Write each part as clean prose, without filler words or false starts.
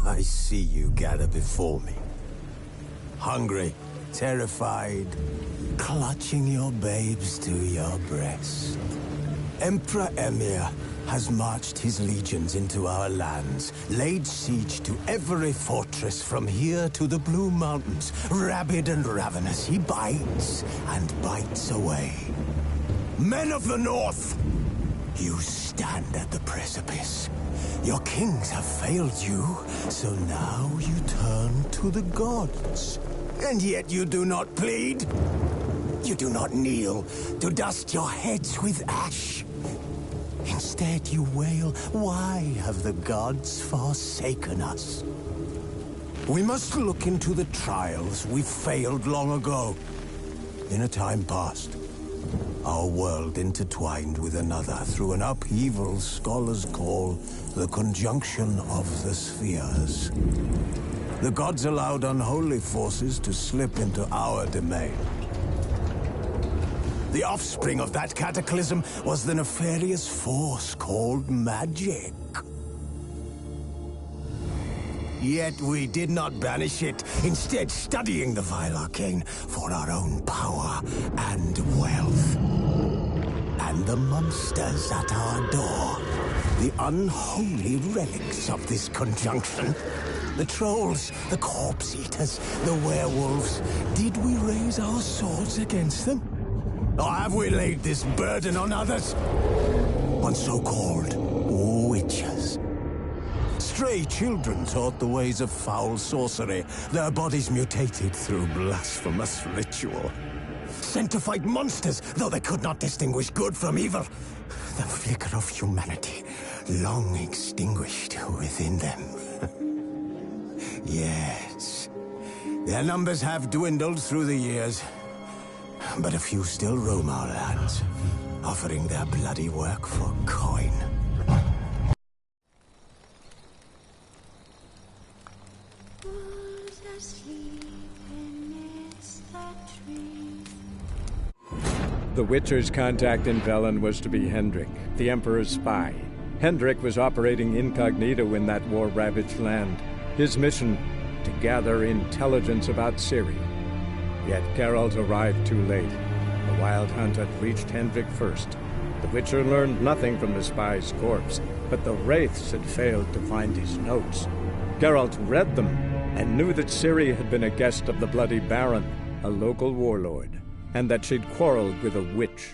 I see you gather before me. Hungry, terrified, clutching your babes to your breast. Emperor Emir has marched his legions into our lands, laid siege to every fortress from here to the Blue Mountains. Rabid and ravenous, he bites and bites away. Men of the North, you stand at the precipice. Your kings have failed you, so now you turn to the gods. And yet you do not plead. You do not kneel to dust your heads with ash. Instead you wail, why have the gods forsaken us? We must look into the trials we failed long ago. In a time past, our world intertwined with another through an upheaval scholars call the conjunction of the spheres. The gods allowed unholy forces to slip into our domain. The offspring of that cataclysm was the nefarious force called magic. Yet we did not banish it, instead studying the vile arcane for our own power and wealth. And the monsters at our door, the unholy relics of this conjunction. The trolls, the corpse-eaters, the werewolves. Did we raise our swords against them? Or have we laid this burden on others? On so-called witches. Stray children taught the ways of foul sorcery, their bodies mutated through blasphemous ritual. Sent to fight monsters, though they could not distinguish good from evil. The flicker of humanity, long extinguished within them. Yes, their numbers have dwindled through the years, but a few still roam our lands, offering their bloody work for coin. The Witcher's contact in Velen was to be Hendrik, the Emperor's spy. Hendrik was operating incognito in that war-ravaged land. His mission, to gather intelligence about Ciri. Yet Geralt arrived too late. The Wild Hunt had reached Hendrik first. The Witcher learned nothing from the spy's corpse, but the Wraiths had failed to find his notes. Geralt read them, and knew that Ciri had been a guest of the Bloody Baron, a local warlord, and that she'd quarreled with a witch.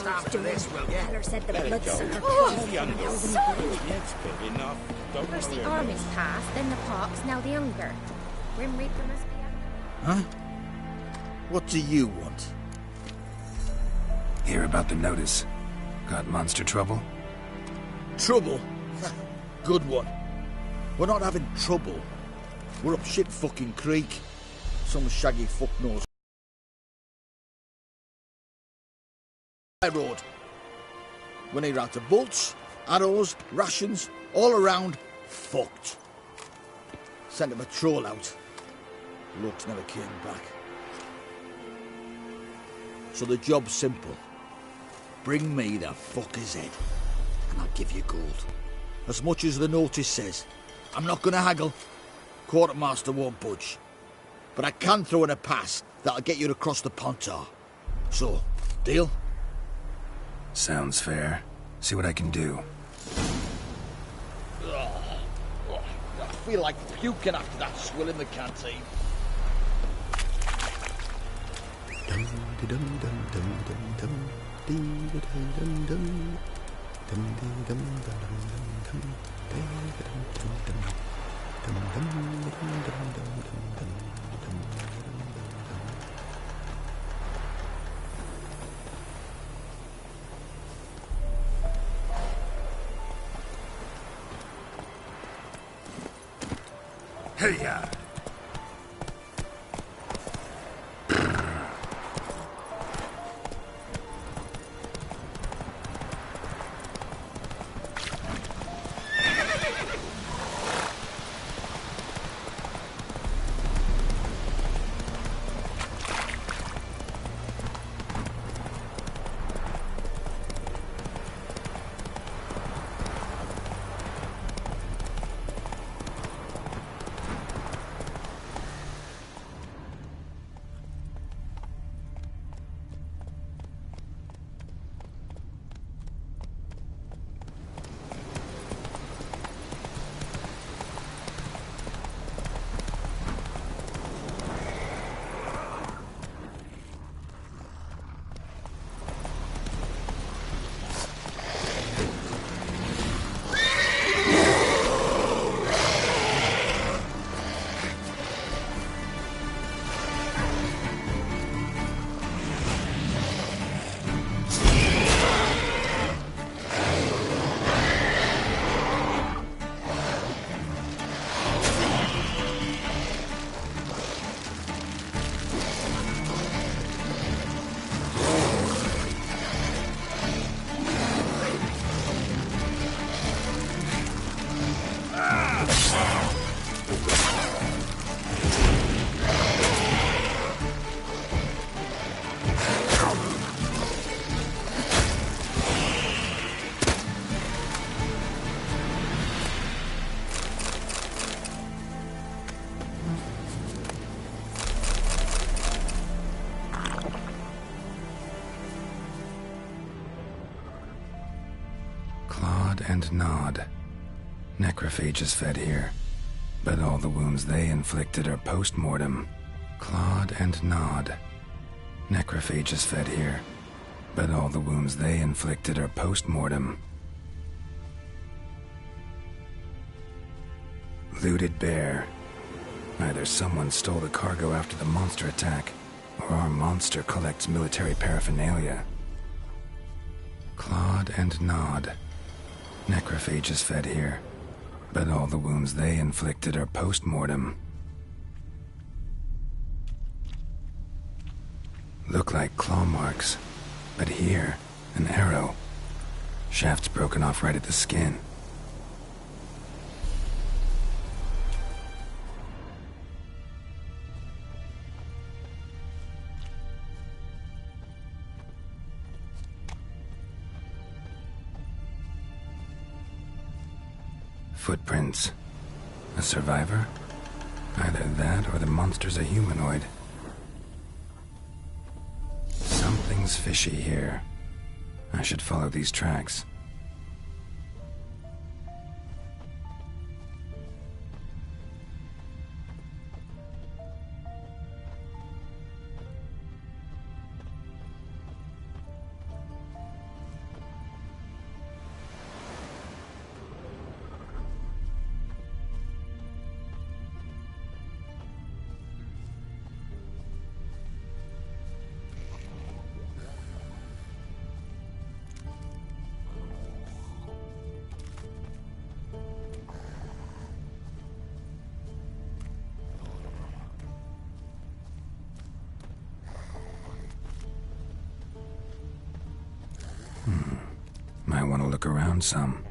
after this, will you? Feller said the Let it bloodsucker go. killed Young him. girl. It's good enough. Don't First worry the about army's passed, then the pox, now the hunger. Grim Reaper must be out. Huh? What do you want? Hear about the notice. Got monster trouble? Trouble? Good one. We're not having trouble. We're up shit fucking creek. Some shaggy fuck knows. Road. We need out of bolts, arrows, rations, all around, fucked. Sent a patrol out. Looks never came back. So the job's simple. Bring me the fucker's head, and I'll give you gold. As much as the notice says. I'm not gonna haggle. Quartermaster won't budge. But I can throw in a pass that'll get you across the Pontar. So, deal? Sounds fair. See what I can do. I feel like puking after that swill in the canteen. Hey-ya! And nod. Necrophages fed here, but all the wounds they inflicted are post-mortem. Clawed and nod. Necrophages fed here, but all the wounds they inflicted are post-mortem. Looted bear. Either someone stole the cargo after the monster attack, or our monster collects military paraphernalia. Clawed and nod. Necrophages fed here, but all the wounds they inflicted are post-mortem. Look like claw marks, but here, an arrow. Shaft's broken off right at the skin. Footprints. A survivor? Either that or the monster's a humanoid. Something's fishy here. I should follow these tracks. Might want to look around some.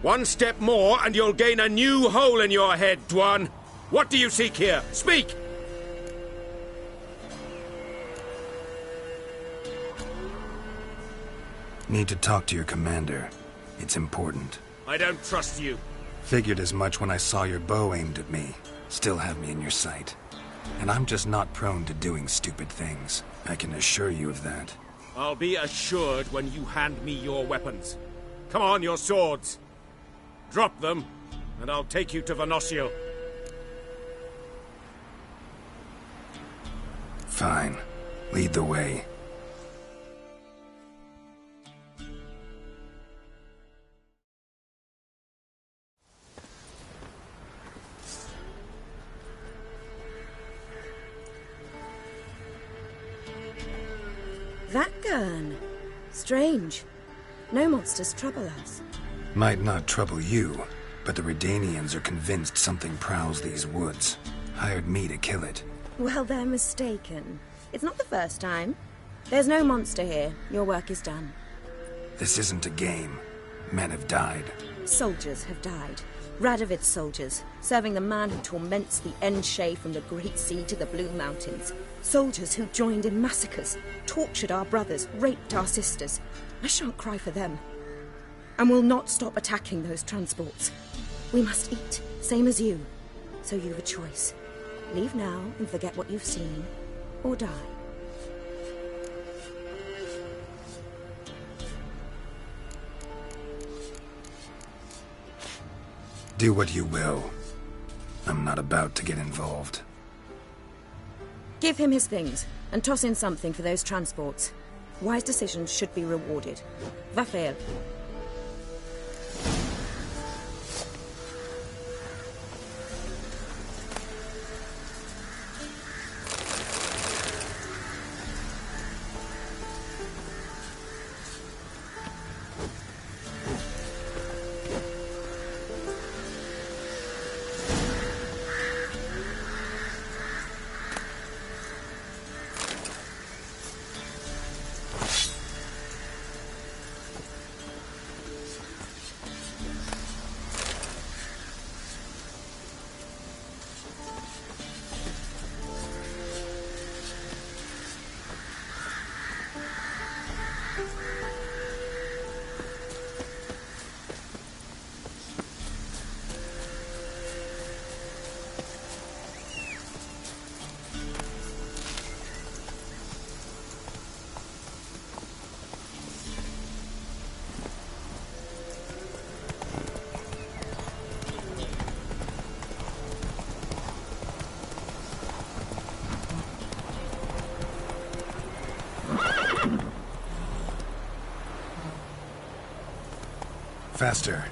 One step more and you'll gain a new hole in your head, Dwan. What do you seek here? Speak! Need to talk to your commander. It's important. I don't trust you. Figured as much when I saw your bow aimed at me. Still have me in your sight. And I'm just not prone to doing stupid things. I can assure you of that. I'll be assured when you hand me your weapons. Come on, your swords. Drop them, and I'll take you to Venosio. Fine. Lead the way. That gun. Strange. No monsters trouble us. Might not trouble you, but the Redanians are convinced something prowls these woods. Hired me to kill it. Well, they're mistaken. It's not the first time. There's no monster here. Your work is done. This isn't a game. Men have died. Soldiers have died. Radovid's soldiers, serving the man who torments the Enshe from the Great Sea to the Blue Mountains. Soldiers who joined in massacres, tortured our brothers, raped our sisters. I shan't cry for them. And will not stop attacking those transports. We must eat, same as you. So you've a choice. Leave now and forget what you've seen, or die. Do what you will. I'm not about to get involved. Give him his things, and toss in something for those transports. Wise decisions should be rewarded. Vafael. Faster.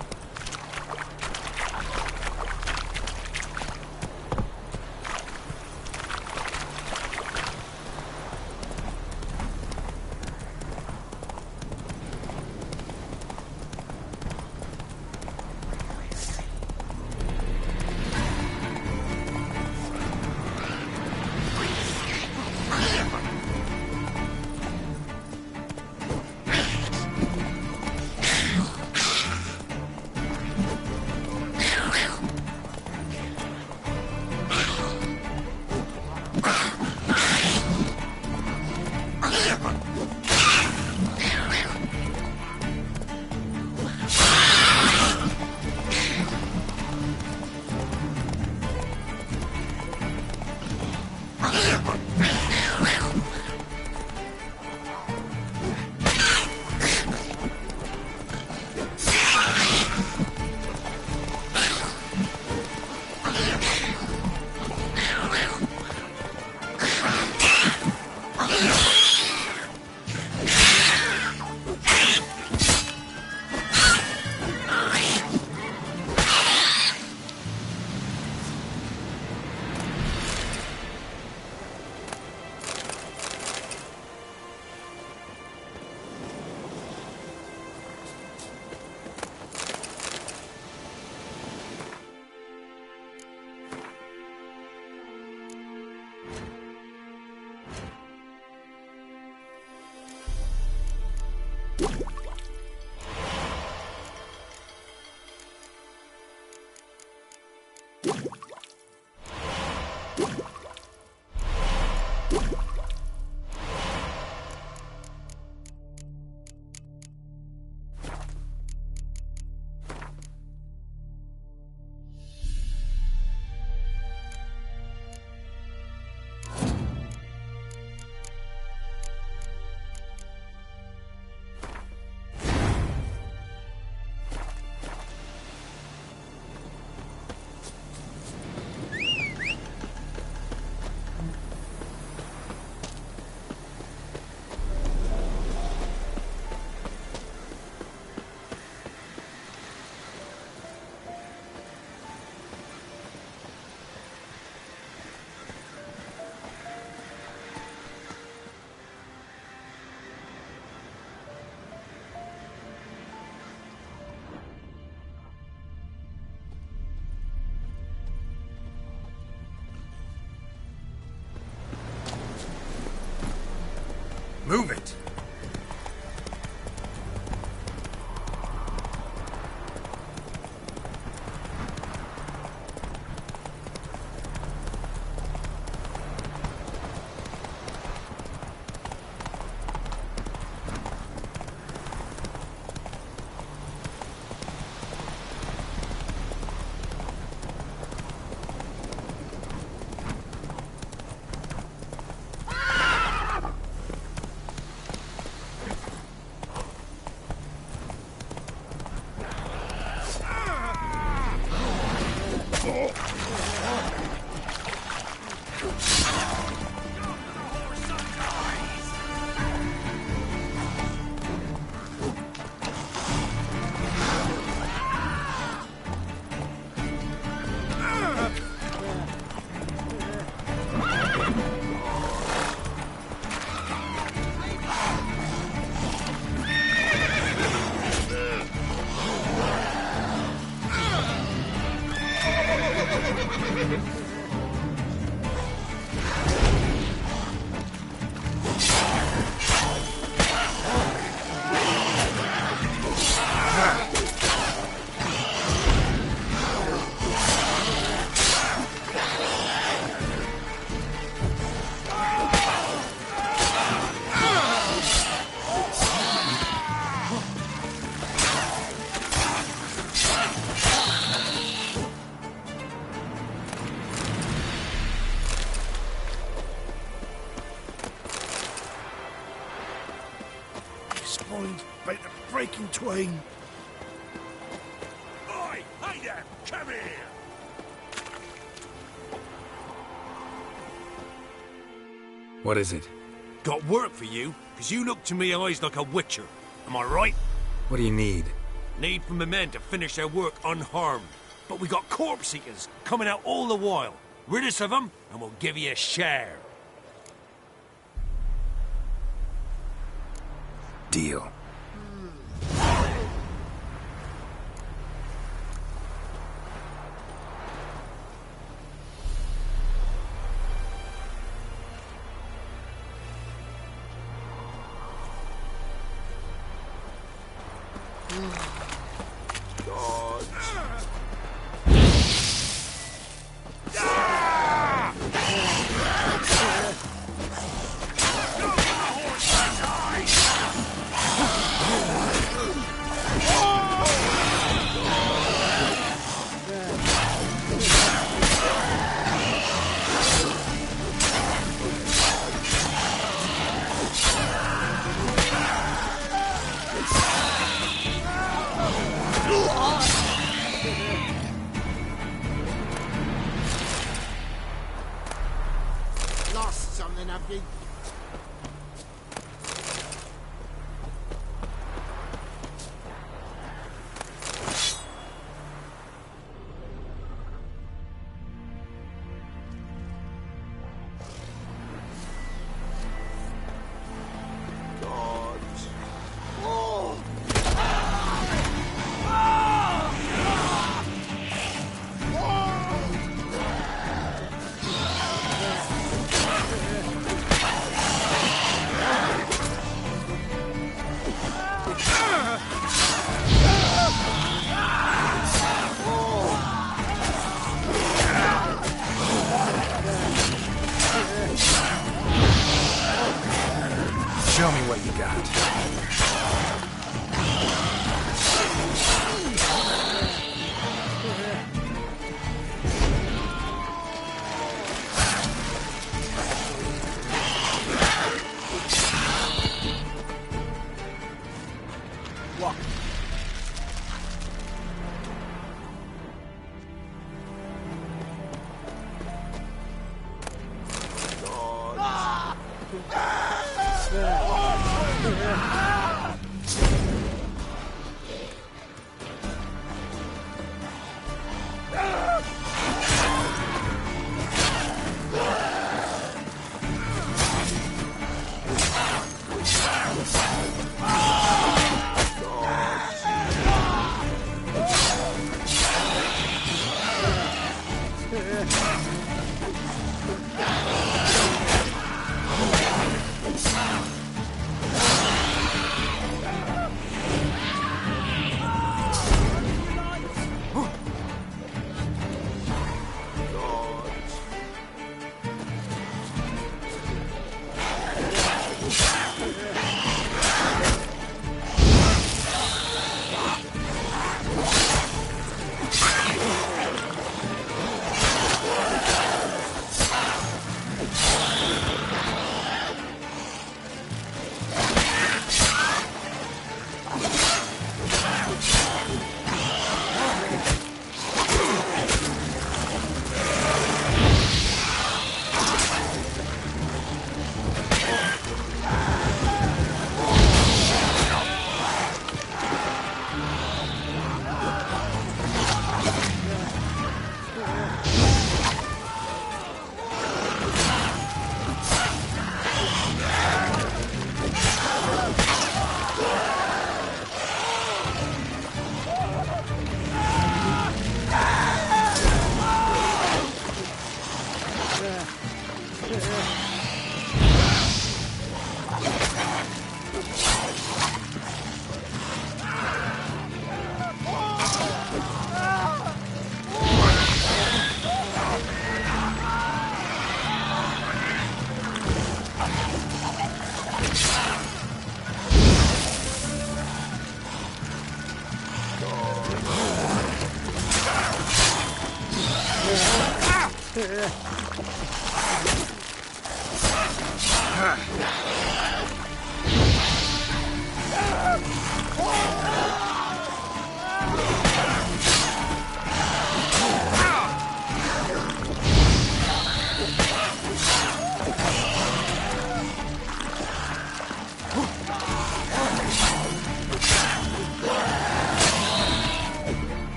Move it! Spine's about to break in twain. Oi! Hey there! Come here! What is it? Got work for you, because you look to me eyes like a witcher. Am I right? What do you need? Need for my men to finish their work unharmed. But we got corpse eaters coming out all the while. Rid us of them, and we'll give you a share. Deal. Lost something, have you? Show me what you got.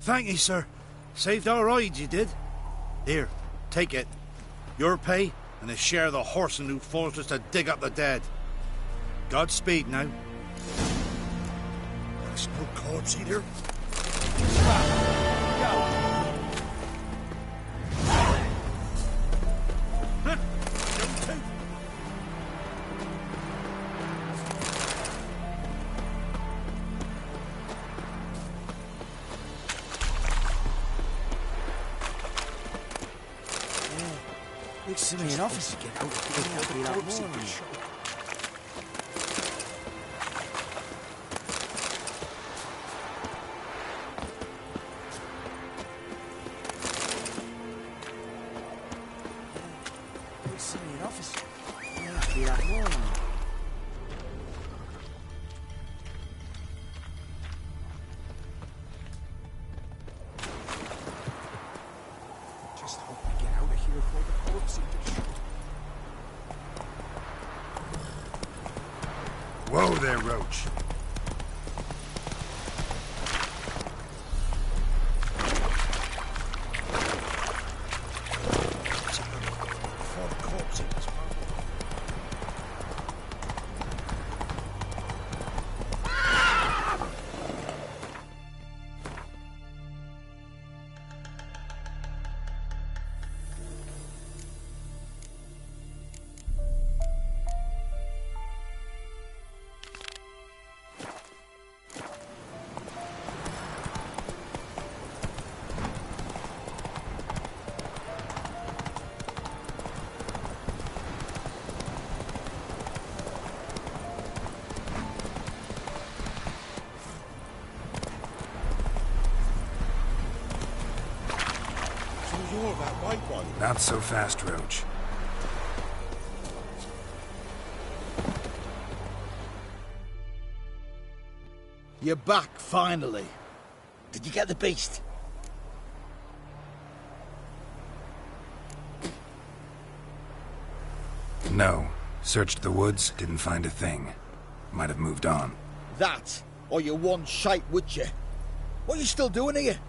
Thank you, sir. Saved our hides, you did. Here, take it. Your pay and a share of the horseman who forced us to dig up the dead. Godspeed now. There's no corpse either. Looks to me an officer get out of here that morning. Looks to me an officer. Be that morning. Just hope we get out of here before the corpse eaters shoot. Whoa there, Roach. Before the corpse eaters. You're that white one. Not so fast, Roach. You're back, finally. Did you get the beast? No. Searched the woods, didn't find a thing. Might have moved on. That, or you one shite with you. What are you still doing here?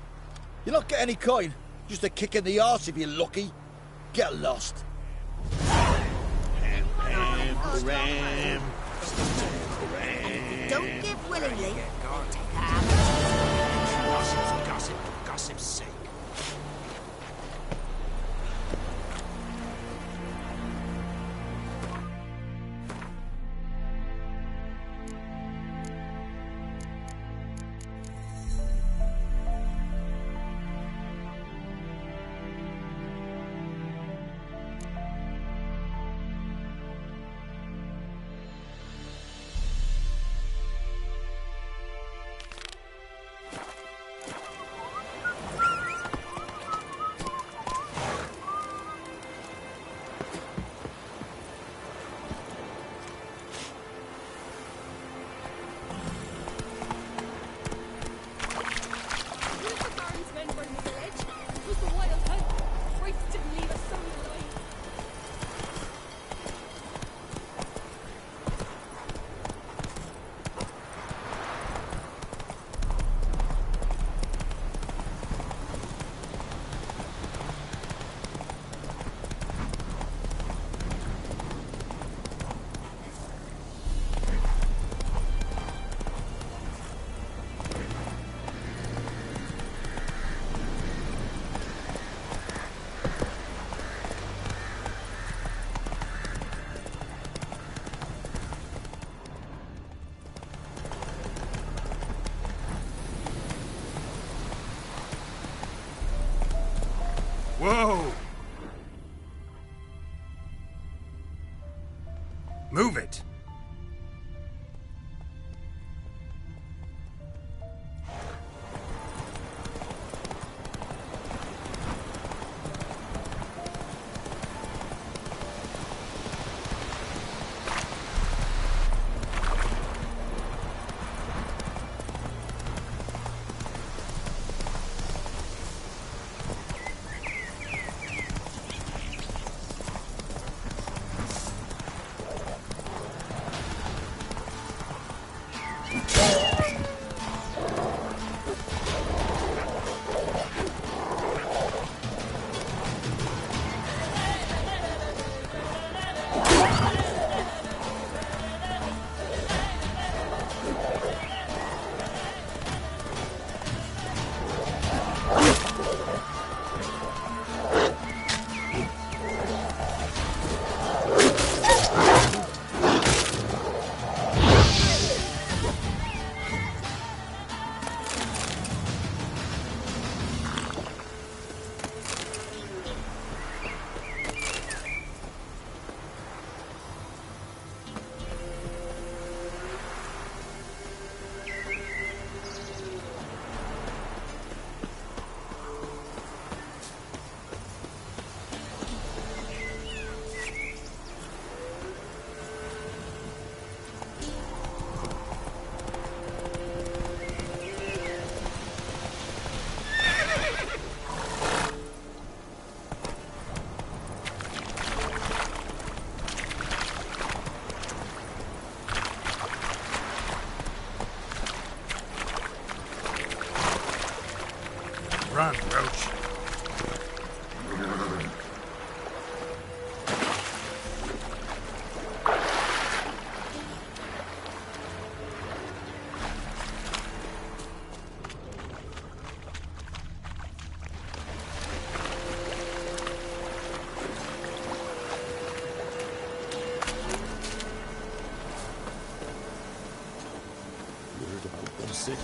You're not getting any coin. Just a kick in the arse if you're lucky. Get lost. Don't give willingly. Gossip for gossip's sake. Whoa! Move it!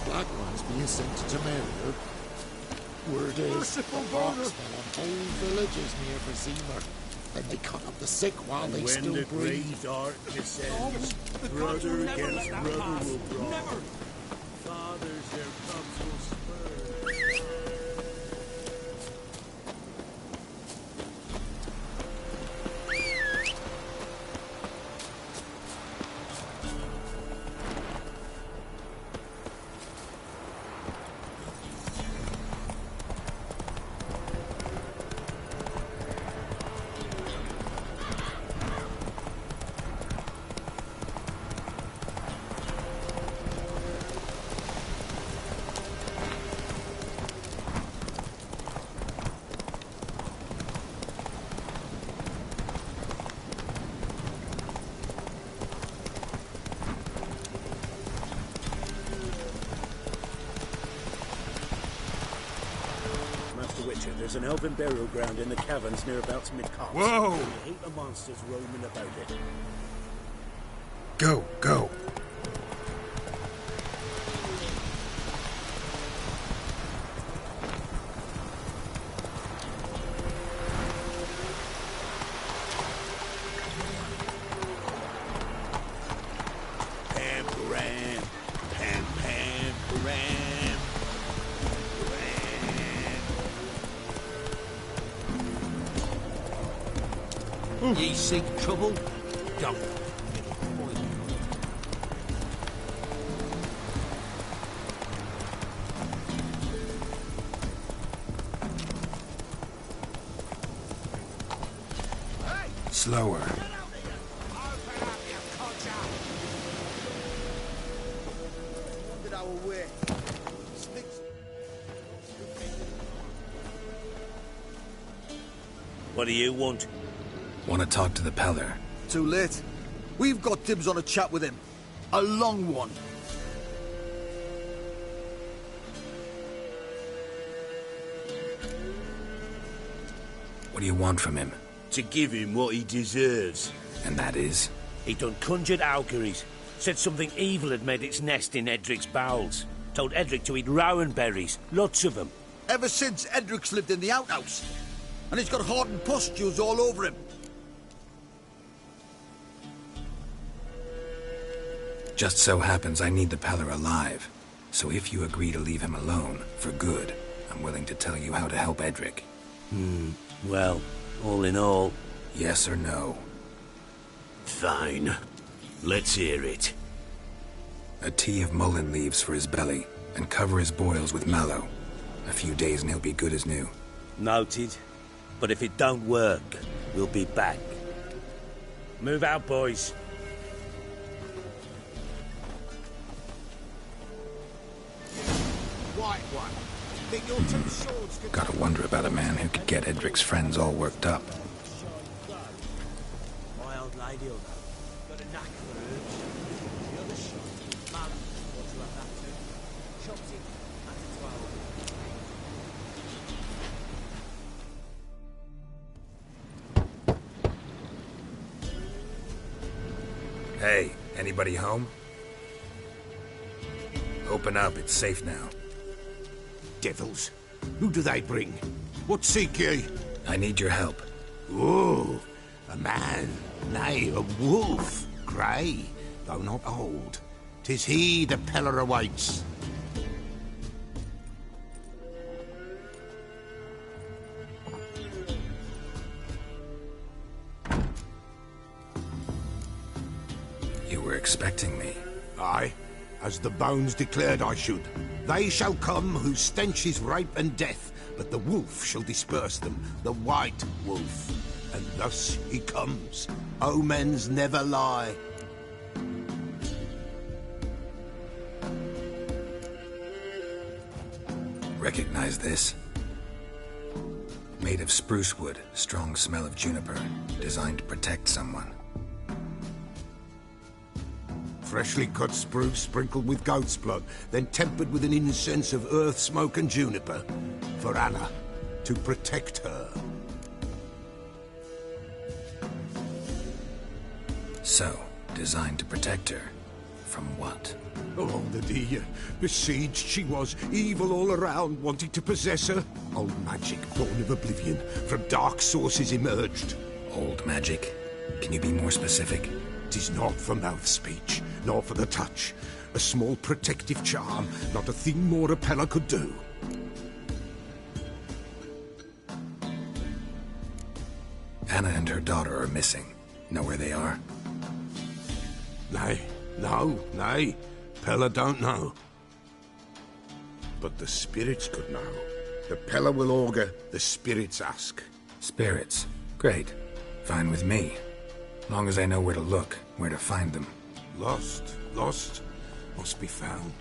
black ones being sent to Temeria. Word is, the hawks fell on whole villages near Vizima. Then they cut up the sick while they still breathe. When the great dark descends, brother against brother will brawl. Never. Fathers their cubs will spur. There's an elven burial ground in the caverns nearabouts mid-cart. Whoa! I hate the monsters roaming about it. Go, go. Pam, ram, pam, pam, ram. Ye seek trouble? Don't. Slower. What do you want? Want to talk to the Peller? Too late. We've got dibs on a chat with him. A long one. What do you want from him? To give him what he deserves. And that is? He done conjured Algaries. Said something evil had made its nest in Edric's bowels. Told Edric to eat rowan berries. Lots of them. Ever since Edric's lived in the outhouse. And he's got hardened pustules all over him. Just so happens I need the Peller alive. So if you agree to leave him alone, for good, I'm willing to tell you how to help Edric. Well, all in all... Yes or no? Fine. Let's hear it. A tea of mullein leaves for his belly, and cover his boils with mallow. A few days and he'll be good as new. Noted. But if it don't work, we'll be back. Move out, boys. White one. Think your two swords could... Gotta wonder about a man who could get Edric's friends all worked up. My old lady will know. Got a knack for herbs. The other shot. Man, what you have that too? Chopped it at 12. Hey, anybody home? Open up, it's safe now. Devils. Who do they bring? What seek ye? I need your help. Oh, a man, nay, a wolf. Grey, though not old. 'Tis he the Peller awaits. You were expecting me. Aye, as the bones declared I should. They shall come whose stench is rape and death, but the wolf shall disperse them, the white wolf. And thus he comes. Omens never lie. Recognize this? Made of spruce wood, strong smell of juniper, designed to protect someone. Freshly cut spruce sprinkled with goat's blood, then tempered with an incense of earth, smoke and juniper. For Anna, to protect her. So, designed to protect her. From what? Along the Dee, besieged she was, evil all around, wanting to possess her. Old magic, born of oblivion, from dark sources emerged. Old magic? Can you be more specific? 'Tis not for mouth speech, nor for the touch. A small protective charm, not a thing more a Pella could do. Anna and her daughter are missing. Know where they are? Nay, nay. Pella don't know. But the spirits could know. The Pella will augur, the spirits ask. Spirits? Great. Fine with me. Long as I know where to look, where to find them. Lost, must be found.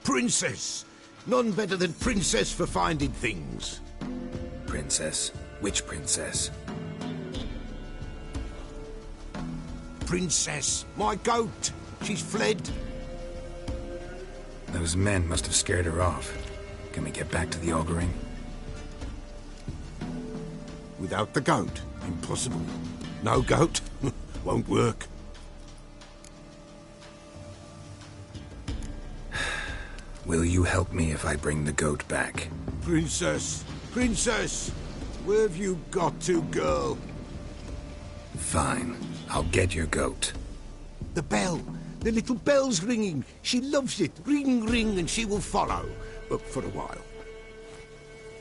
Princess! None better than Princess for finding things. Princess? Which princess? Princess, my goat! She's fled. Those men must have scared her off. Can we get back to the auguring? Without the goat, impossible. No goat, won't work. Will you help me if I bring the goat back? Princess! Where have you got to, girl? Fine. I'll get your goat. The bell! The little bell's ringing. She loves it. Ring, ring, and she will follow. But for a while.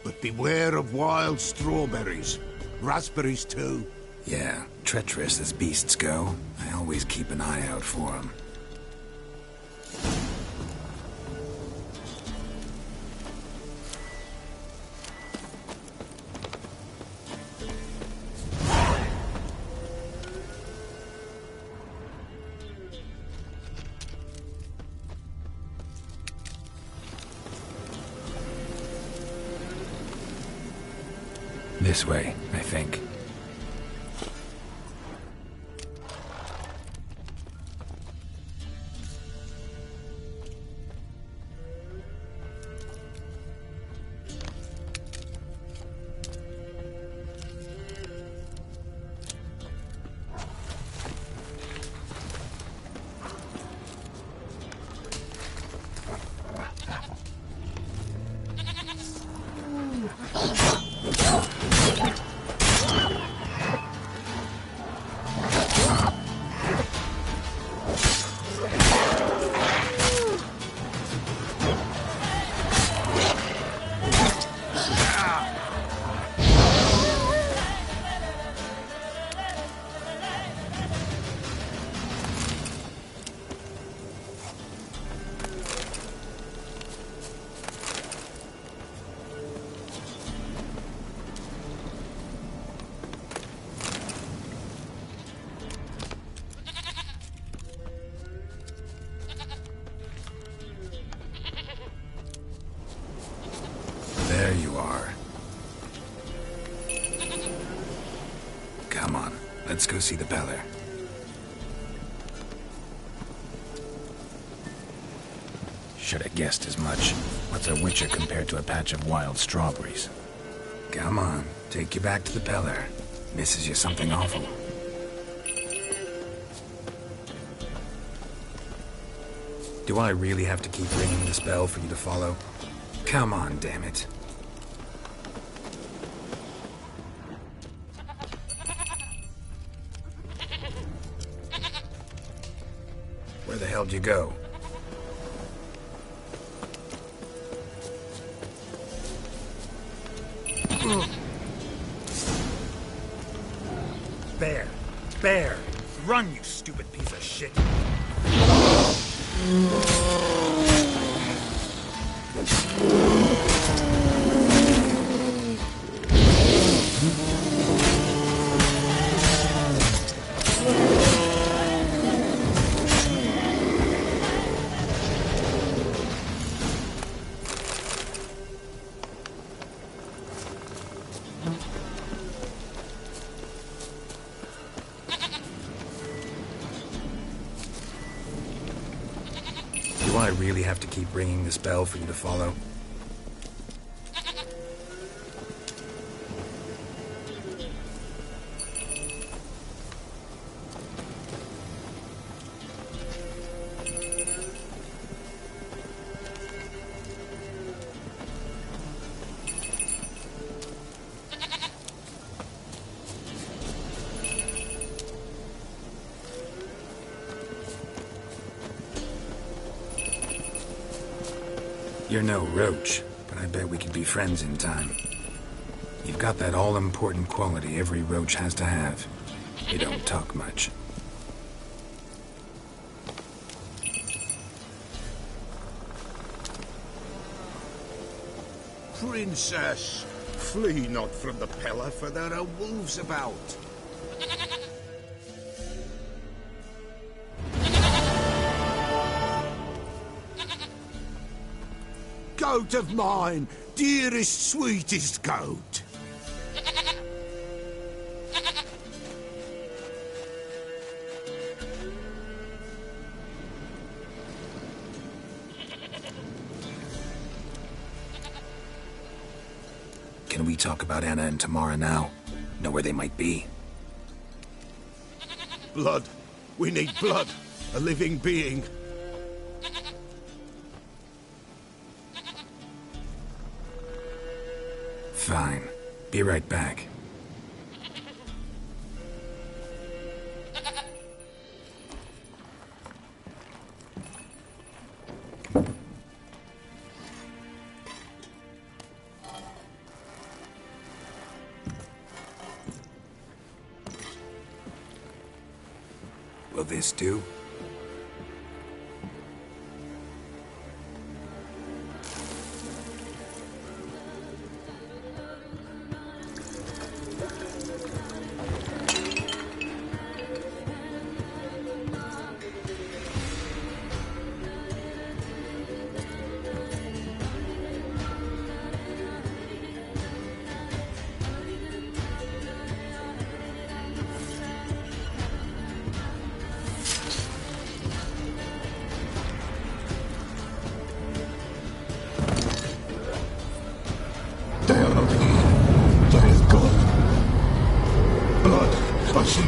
But beware of wild strawberries. Raspberries, too. Yeah, treacherous as beasts go. I always keep an eye out for them. This way, I think. There you are. Come on, let's go see the Beller. Should have guessed as much. What's a witcher compared to a patch of wild strawberries? Come on, take you back to the Beller. Misses you something awful. Do I really have to keep ringing this bell for you to follow? Come on, damn it. Where the hell did you go? Bear! Bear! Run, you stupid piece of shit! Do I really have to keep ringing this bell for you to follow? You're no roach, but I bet we could be friends in time. You've got that all-important quality every roach has to have. You don't talk much. Princess, flee not from the Pella, for there are wolves about. Goat of mine, dearest, sweetest goat. Can we talk about Anna and Tamara now? Know where they might be? Blood. We need blood. A living being. Fine. Be right back. Will this do?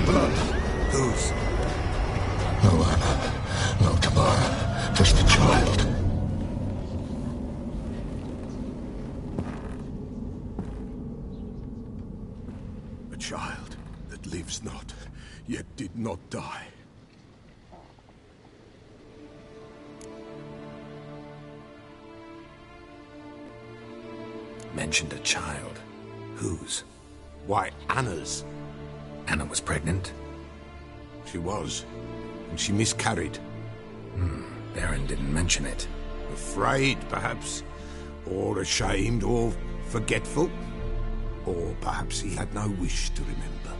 Blood. Whose? No Anna, no Tamara, just the child. A child that lives not, yet did not die. Mentioned a child. Whose? Why, Anna's. Anna was pregnant? She was, and she miscarried. Baron didn't mention it. Afraid, perhaps, or ashamed, or forgetful. Or perhaps he had no wish to remember.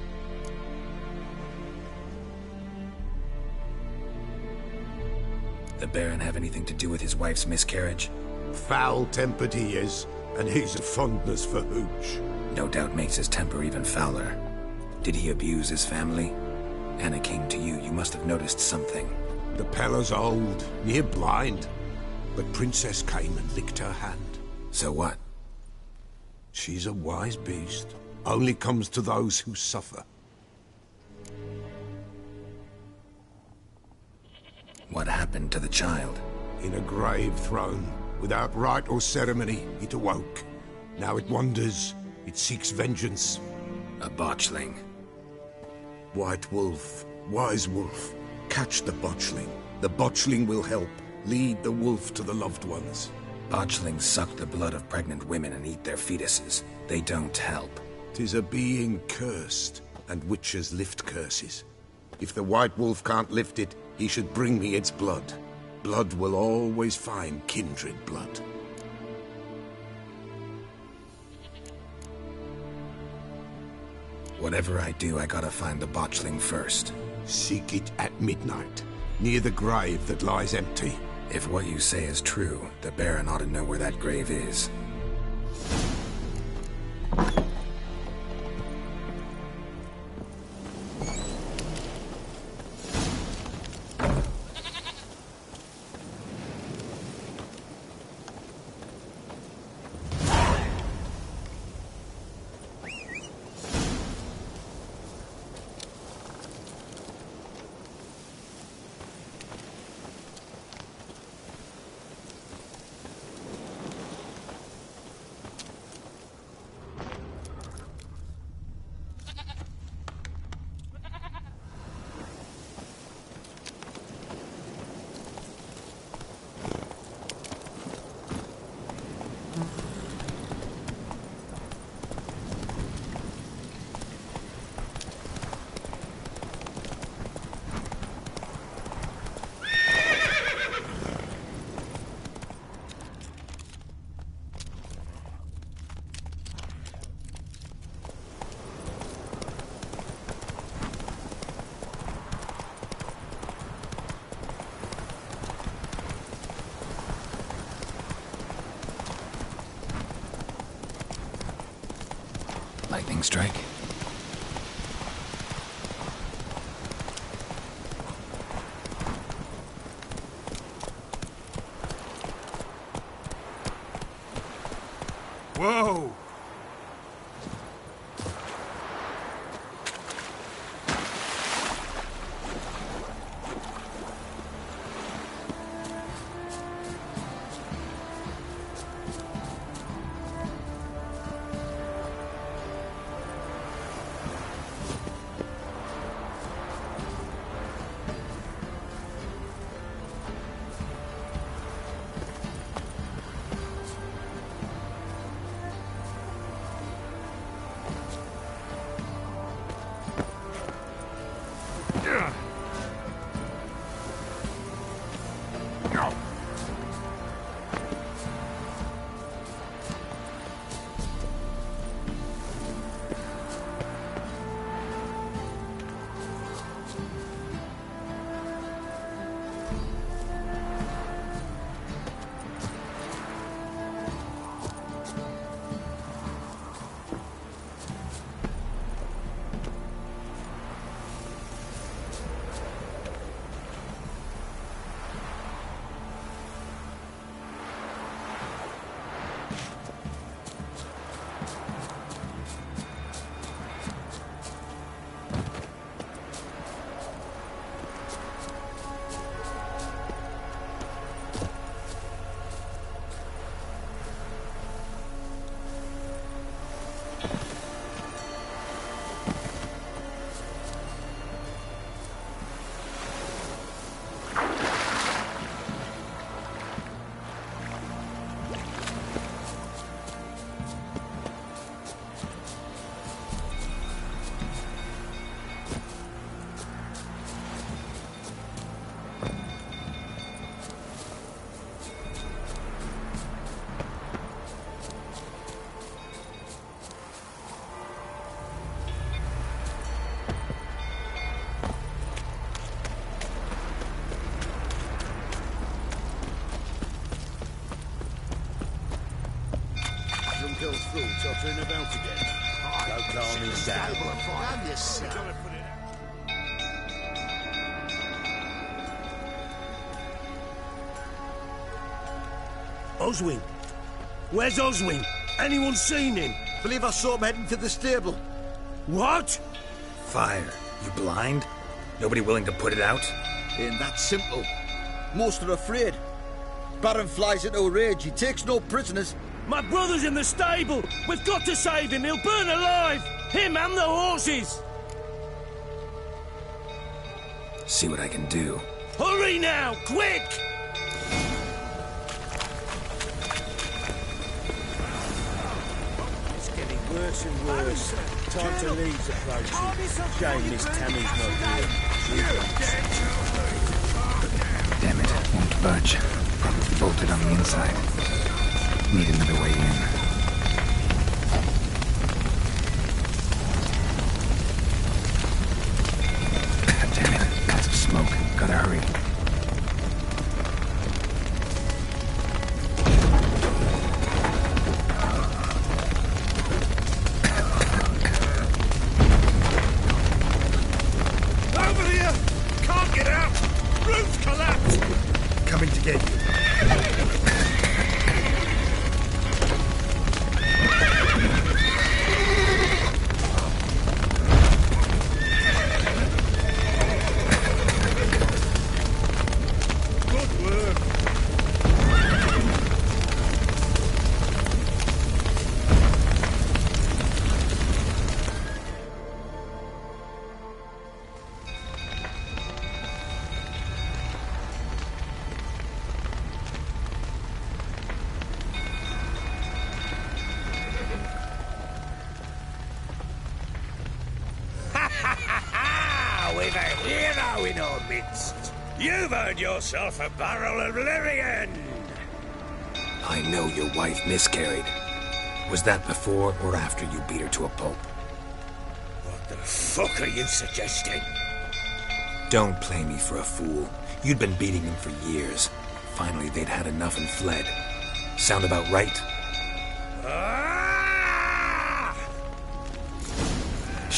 The Baron have anything to do with his wife's miscarriage? Foul-tempered he is, and he's a fondness for hooch. No doubt makes his temper even fouler. Did he abuse his family? Anna came to you. You must have noticed something. The Pella's old, near blind. But Princess came and licked her hand. So what? She's a wise beast. Only comes to those who suffer. What happened to the child? In a grave thrown. Without rite or ceremony, it awoke. Now it wanders. It seeks vengeance. A botchling. White wolf, wise wolf, catch the botchling. The botchling will help. Lead the wolf to the loved ones. Botchlings suck the blood of pregnant women and eat their fetuses. They don't help. 'Tis a being cursed, and witches lift curses. If the white wolf can't lift it, he should bring me its blood. Blood will always find kindred blood. Whatever I do, I gotta find the botchling first. Seek it at midnight, near the grave that lies empty. If what you say is true, the Baron ought to know where that grave is. lightning strike. Whoa! Kills through, tottering about again. Don't calm him down. Oswin? Where's Oswin? Anyone seen him? Believe I saw him heading to the stable. What? Fire. You blind? Nobody willing to put it out? Ain't that simple. Most are afraid. Baron flies into a rage. He takes no prisoners. My brother's in the stable! We've got to save him! He'll burn alive! Him and the horses! See what I can do. Hurry now! Quick! It's getting worse and worse. Time to leave's approaching. Shame Miss Tammy's not here. Damn it, won't budge. Probably bolted on the inside. Need another way in. Damn it, lots of smoke. Gotta hurry. Over here! Can't get out! Roof's collapsed! Coming to get you. We've a hero in our midst. You've earned yourself a barrel of Lyrian. I know your wife miscarried. Was that before or after you beat her to a pulp? What the fuck are you suggesting? Don't play me for a fool. You'd been beating them for years. Finally, they'd had enough and fled. Sound about right?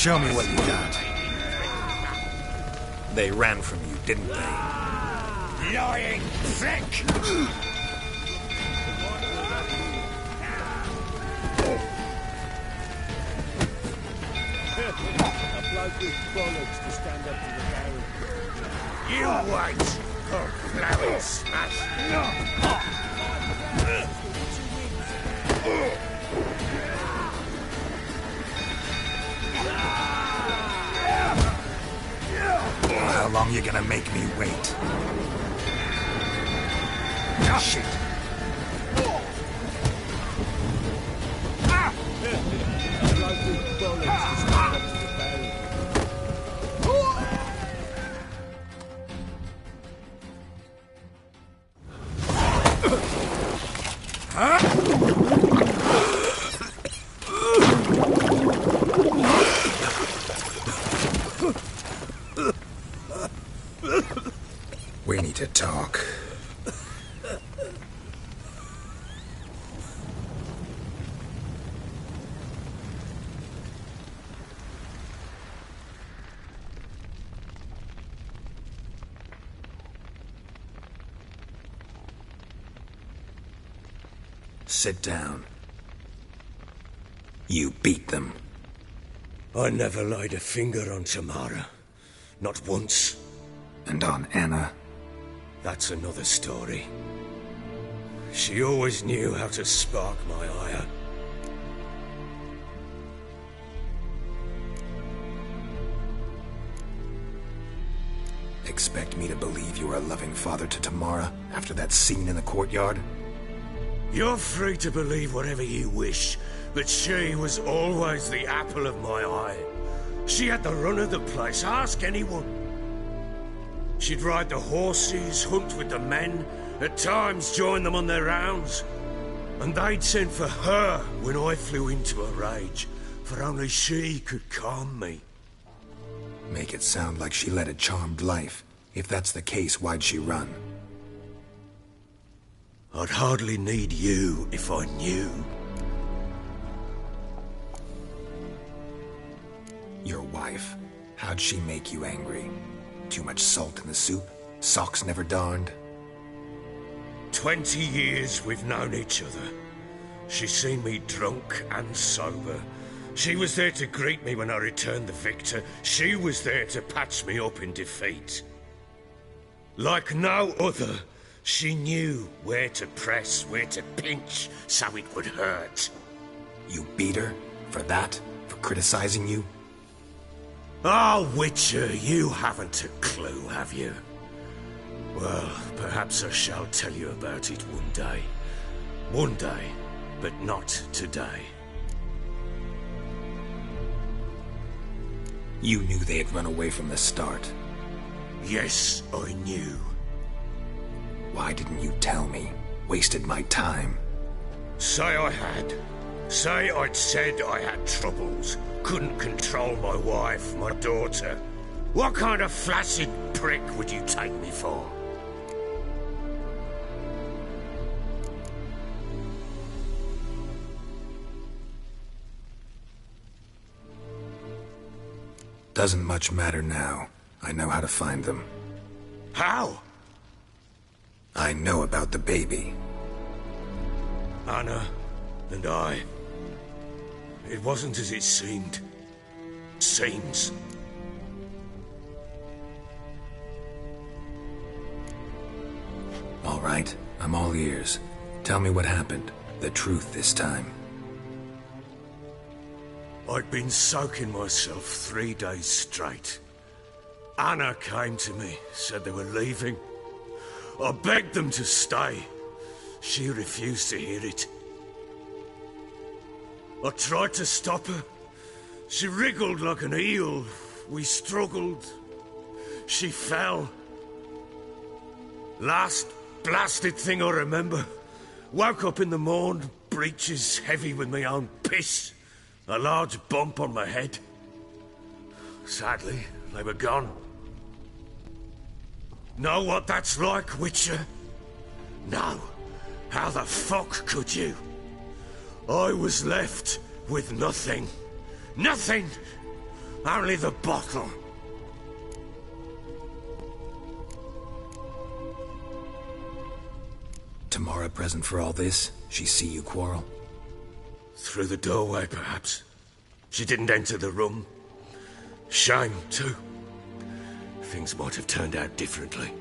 Show me what you got. They ran from you, didn't they? Lying prick! A bloke with bollocks to stand up to the barrel. You wait for flowing smash! How long you gonna make me wait? Shit. A bloke with bollocks to stand up to the barrel. We need to talk. Sit down. You beat them. I never laid a finger on Tamara. Not once. And on Anna? That's another story. She always knew how to spark my ire. Expect me to believe you were a loving father to Tamara after that scene in the courtyard? You're free to believe whatever you wish, but she was always the apple of my eye. She had the run of the place, ask anyone. She'd ride the horses, hunt with the men, at times join them on their rounds. And they'd send for her when I flew into a rage, for only she could calm me. Make it sound like she led a charmed life. If that's the case, why'd she run? I'd hardly need you if I knew. Your wife. How'd she make you angry? Too much salt in the soup? Socks never darned? 20 years we've known each other. She's seen me drunk and sober. She was there to greet me when I returned the victor. She was there to patch me up in defeat. Like no other, she knew where to press, where to pinch, so it would hurt. You beat her? For that? For criticizing you? Oh, Witcher, you haven't a clue, have you? Well, perhaps I shall tell you about it one day. One day, but not today. You knew they had run away from the start. Yes, I knew. Why didn't you tell me? Wasted my time. Say I had. Say I'd said I had troubles. Couldn't control my wife, my daughter. What kind of flaccid prick would you take me for? Doesn't much matter now. I know how to find them. How? I know about the baby. Anna and I. It wasn't as it seemed. Seems. All right, I'm all ears. Tell me what happened. The truth this time. I'd been soaking myself 3 days straight. Anna came to me, said they were leaving. I begged them to stay. She refused to hear it. I tried to stop her. She wriggled like an eel. We struggled. She fell. Last blasted thing I remember. Woke up in the morn, breeches heavy with my own piss. A large bump on my head. Sadly, they were gone. Know what that's like, Witcher? No. How the fuck could you? I was left with nothing. Nothing! Only the bottle. Tamara present for all this? She see you quarrel? Through the doorway, perhaps. She didn't enter the room. Shame, too. Things might have turned out differently.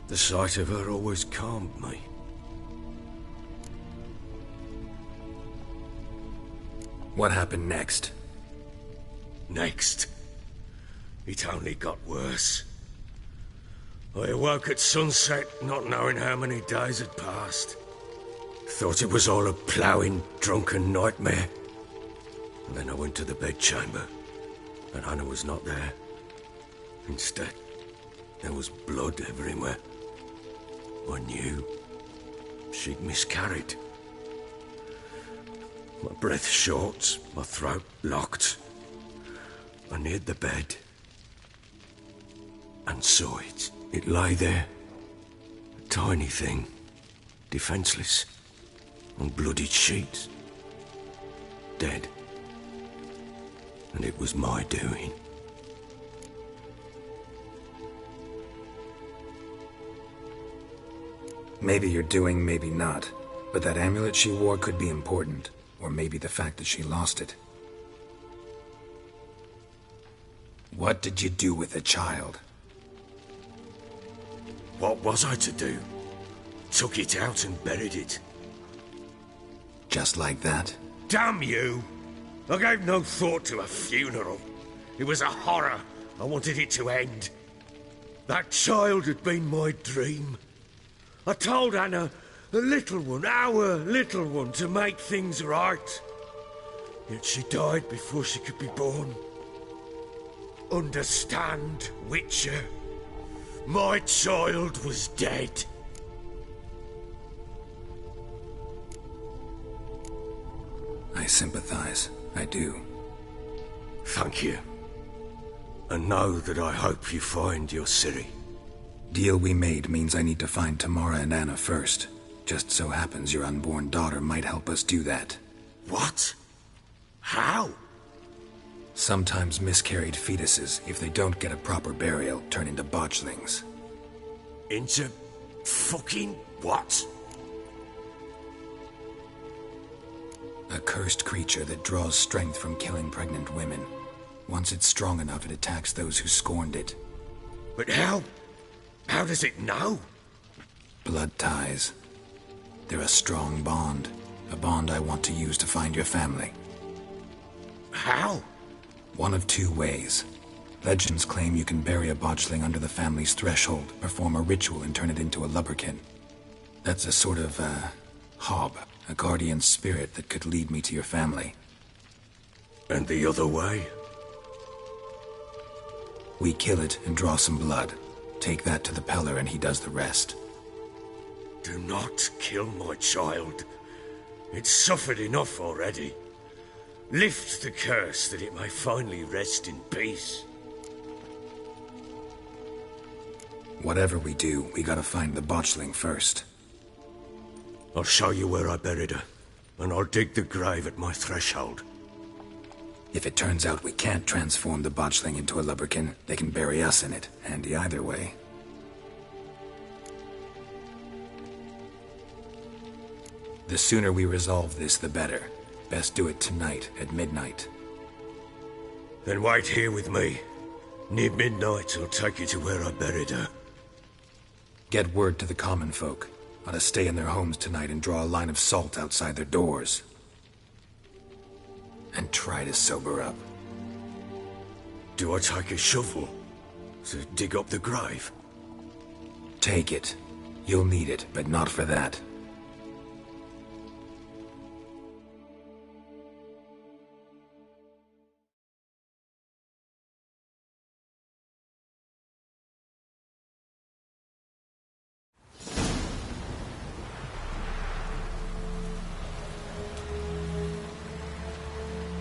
The sight of her always calmed me. What happened next? Next? It only got worse. I awoke at sunset, not knowing how many days had passed. Thought it was all a ploughing, drunken nightmare. And then I went to the bedchamber, and Anna was not there. Instead, there was blood everywhere. I knew she'd miscarried. My breath short, my throat locked. I neared the bed and saw it. It lay there, a tiny thing, defenseless, on bloodied sheets, dead. And it was my doing. Maybe you're doing, maybe not. But that amulet she wore could be important. Or maybe the fact that she lost it. What did you do with the child? What was I to do? Took it out and buried it. Just like that? Damn you! I gave no thought to a funeral. It was a horror. I wanted it to end. That child had been my dream. I told Anna, the little one, our little one, to make things right. Yet she died before she could be born. Understand, Witcher? My child was dead. I sympathize. I do. Thank you. And know that I hope you find your Ciri. Deal we made means I need to find Tamara and Anna first. Just so happens your unborn daughter might help us do that. What? How? Sometimes miscarried fetuses, if they don't get a proper burial, turn into botchlings. Into fucking what? A cursed creature that draws strength from killing pregnant women. Once it's strong enough, it attacks those who scorned it. But how? How does it know? Blood ties. They're a strong bond. A bond I want to use to find your family. How? One of two ways. Legends claim you can bury a botchling under the family's threshold, perform a ritual and turn it into a lubberkin. That's a sort of, hob, a guardian spirit that could lead me to your family. And the other way? We kill it and draw some blood. Take that to the Peller and he does the rest. Do not kill my child. It's suffered enough already. Lift the curse that it may finally rest in peace. Whatever we do, we gotta find the botchling first. I'll show you where I buried her, and I'll dig the grave at my threshold. If it turns out we can't transform the botchling into a lubberkin, they can bury us in it. Handy either way. The sooner we resolve this, the better. Best do it tonight, at midnight. Then wait here with me. Near midnight, I'll take you to where I buried her. Get word to the common folk. Ought to stay in their homes tonight and draw a line of salt outside their doors. And try to sober up. Do I take a shovel to dig up the grave? Take it. You'll need it, but not for that.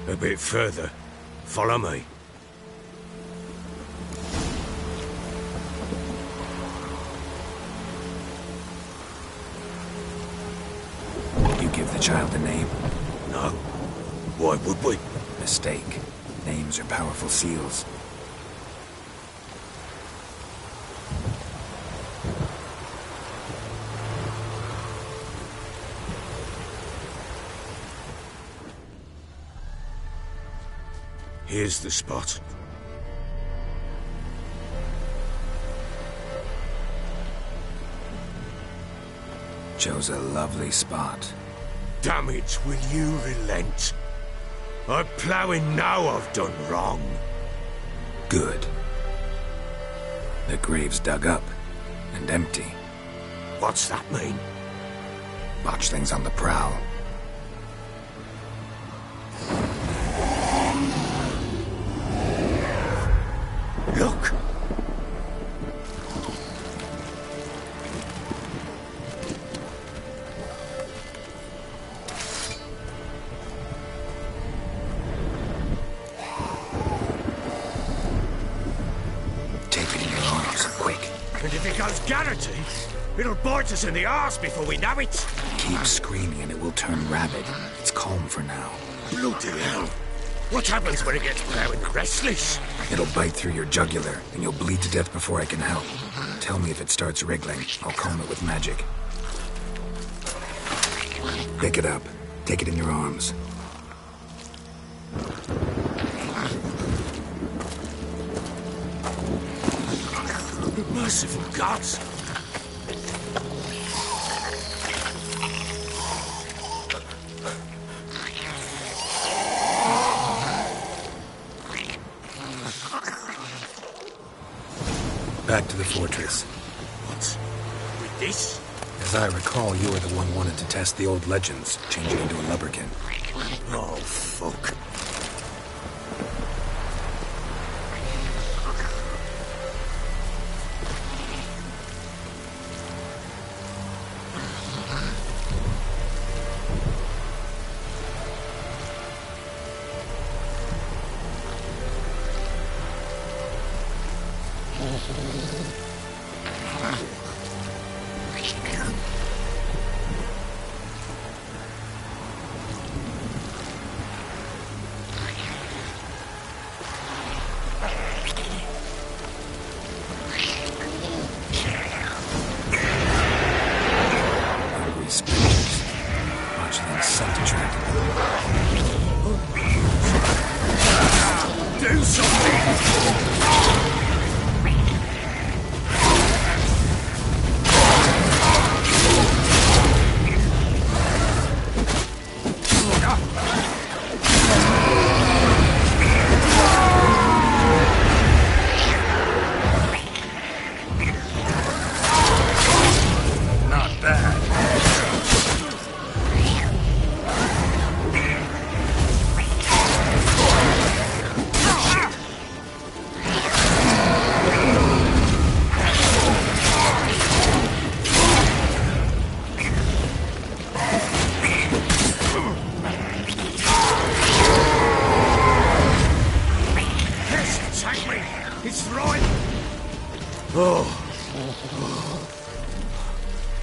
A bit further. Follow me. You give the child a name? No. Why would we? Mistake. names or powerful seals. Here's the spot. Chose a lovely spot. Damn it, will you relent? I'm ploughing now I've done wrong. Good. The grave's dug up and empty. What's that mean? Botchling's on the prowl. Look! Tape it in your arms, quick. And if it goes Garrity, it'll bite us in the arse before we know it. Keep screaming and it will turn rabid. It's calm for now. Bloody hell. What happens when it gets plowing restless? It'll bite through your jugular, and you'll bleed to death before I can help. Tell me if it starts wriggling. I'll calm it with magic. Pick it up. Take it in your arms. Merciful gods! Back to the fortress. What? With this? As I recall, you were the one wanted to test the old legends, changing into a lubberkin. Oh, fuck. Do something!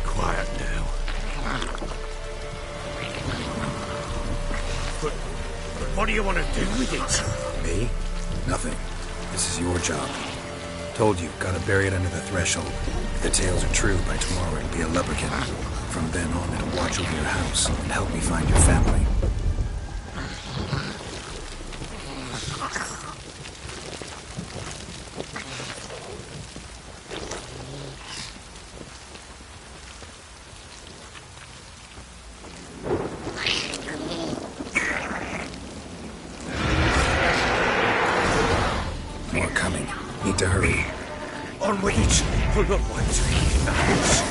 Quiet now. But what do you want to do with it? Me? Nothing. This is your job. Told you, gotta bury it under the threshold. If the tales are true, by tomorrow it'll be a lubberkin. From then on, it'll watch over your house and help me find your family. More coming. Need to hurry. On with it. We'll not wait to eat in the house.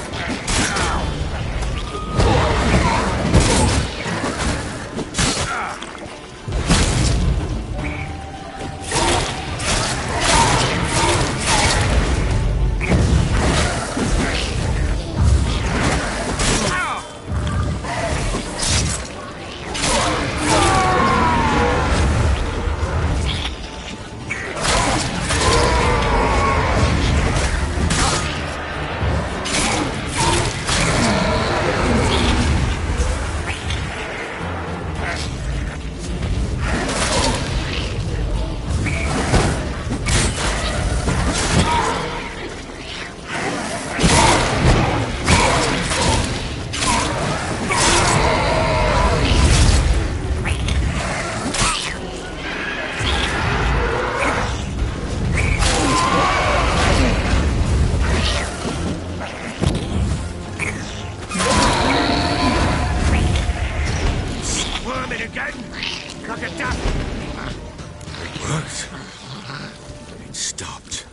adopt.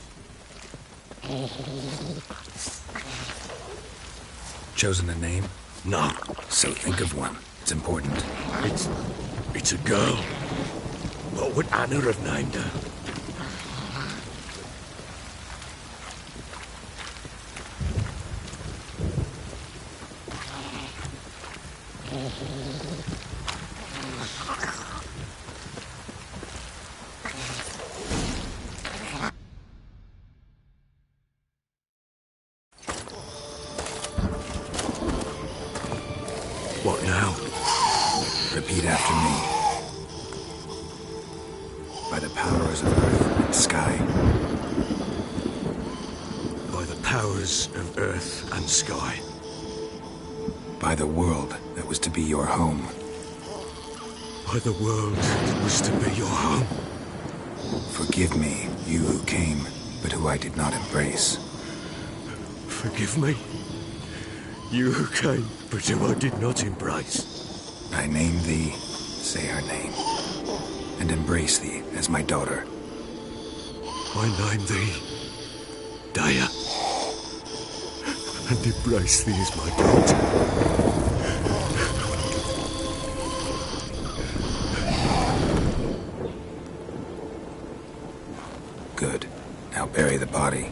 Chosen a name? No. So think of one. It's important. It's a girl. What would Anna have named her? What now? Repeat after me. By the powers of earth and sky. By the powers of earth and sky. By the world that was to be your home. By the world that was to be your home. Forgive me, you who came, but who I did not embrace. Forgive me, you who came, but who I did not embrace. I name thee, say her name, and embrace thee as my daughter. I name thee, Dea, and embrace thee as my daughter. Good. Now bury the body.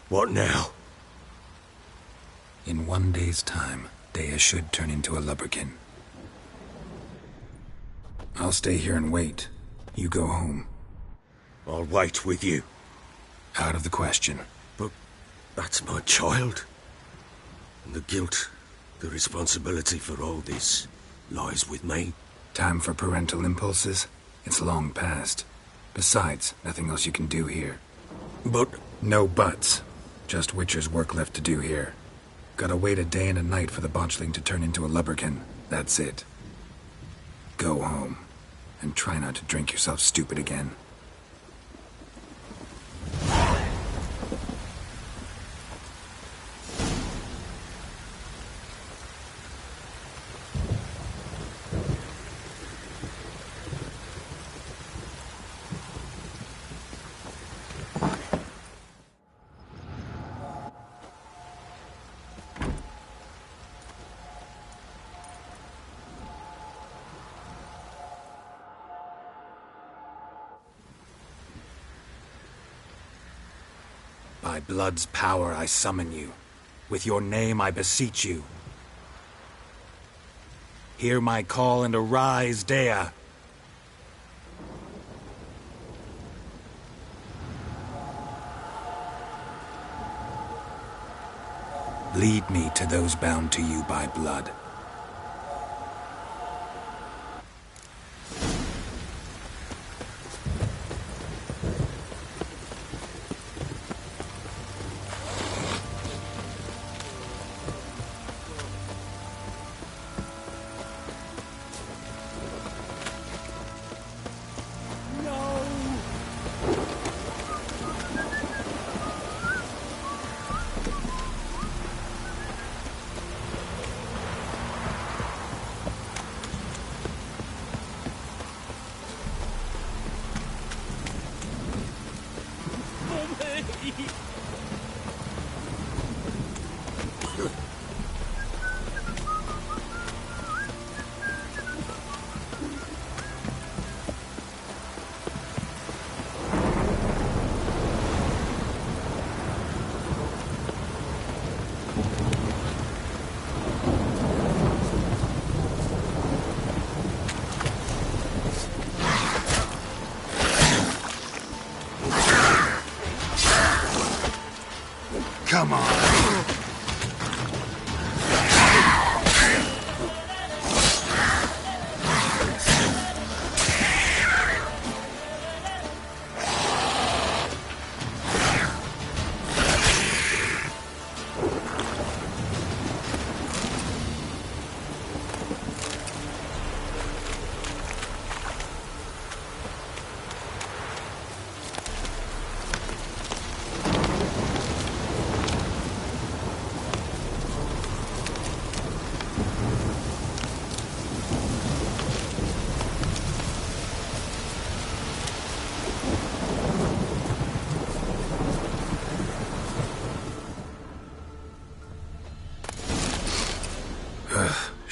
What now? In 1 day's time, Dea should turn into a lubberkin. I'll stay here and wait. You go home. I'll wait with you. Out of the question. But that's my child. And the guilt, the responsibility for all this lies with me. Time for parental impulses? It's long past. Besides, nothing else you can do here. But... No buts. Just Witcher's work left to do here. Gotta wait a day and a night for the botchling to turn into a lubberkin. That's it. Go home. And try not to drink yourself stupid again. By blood's power I summon you. With your name I beseech you. Hear my call and arise, Dea. Lead me to those bound to you by blood. Come on.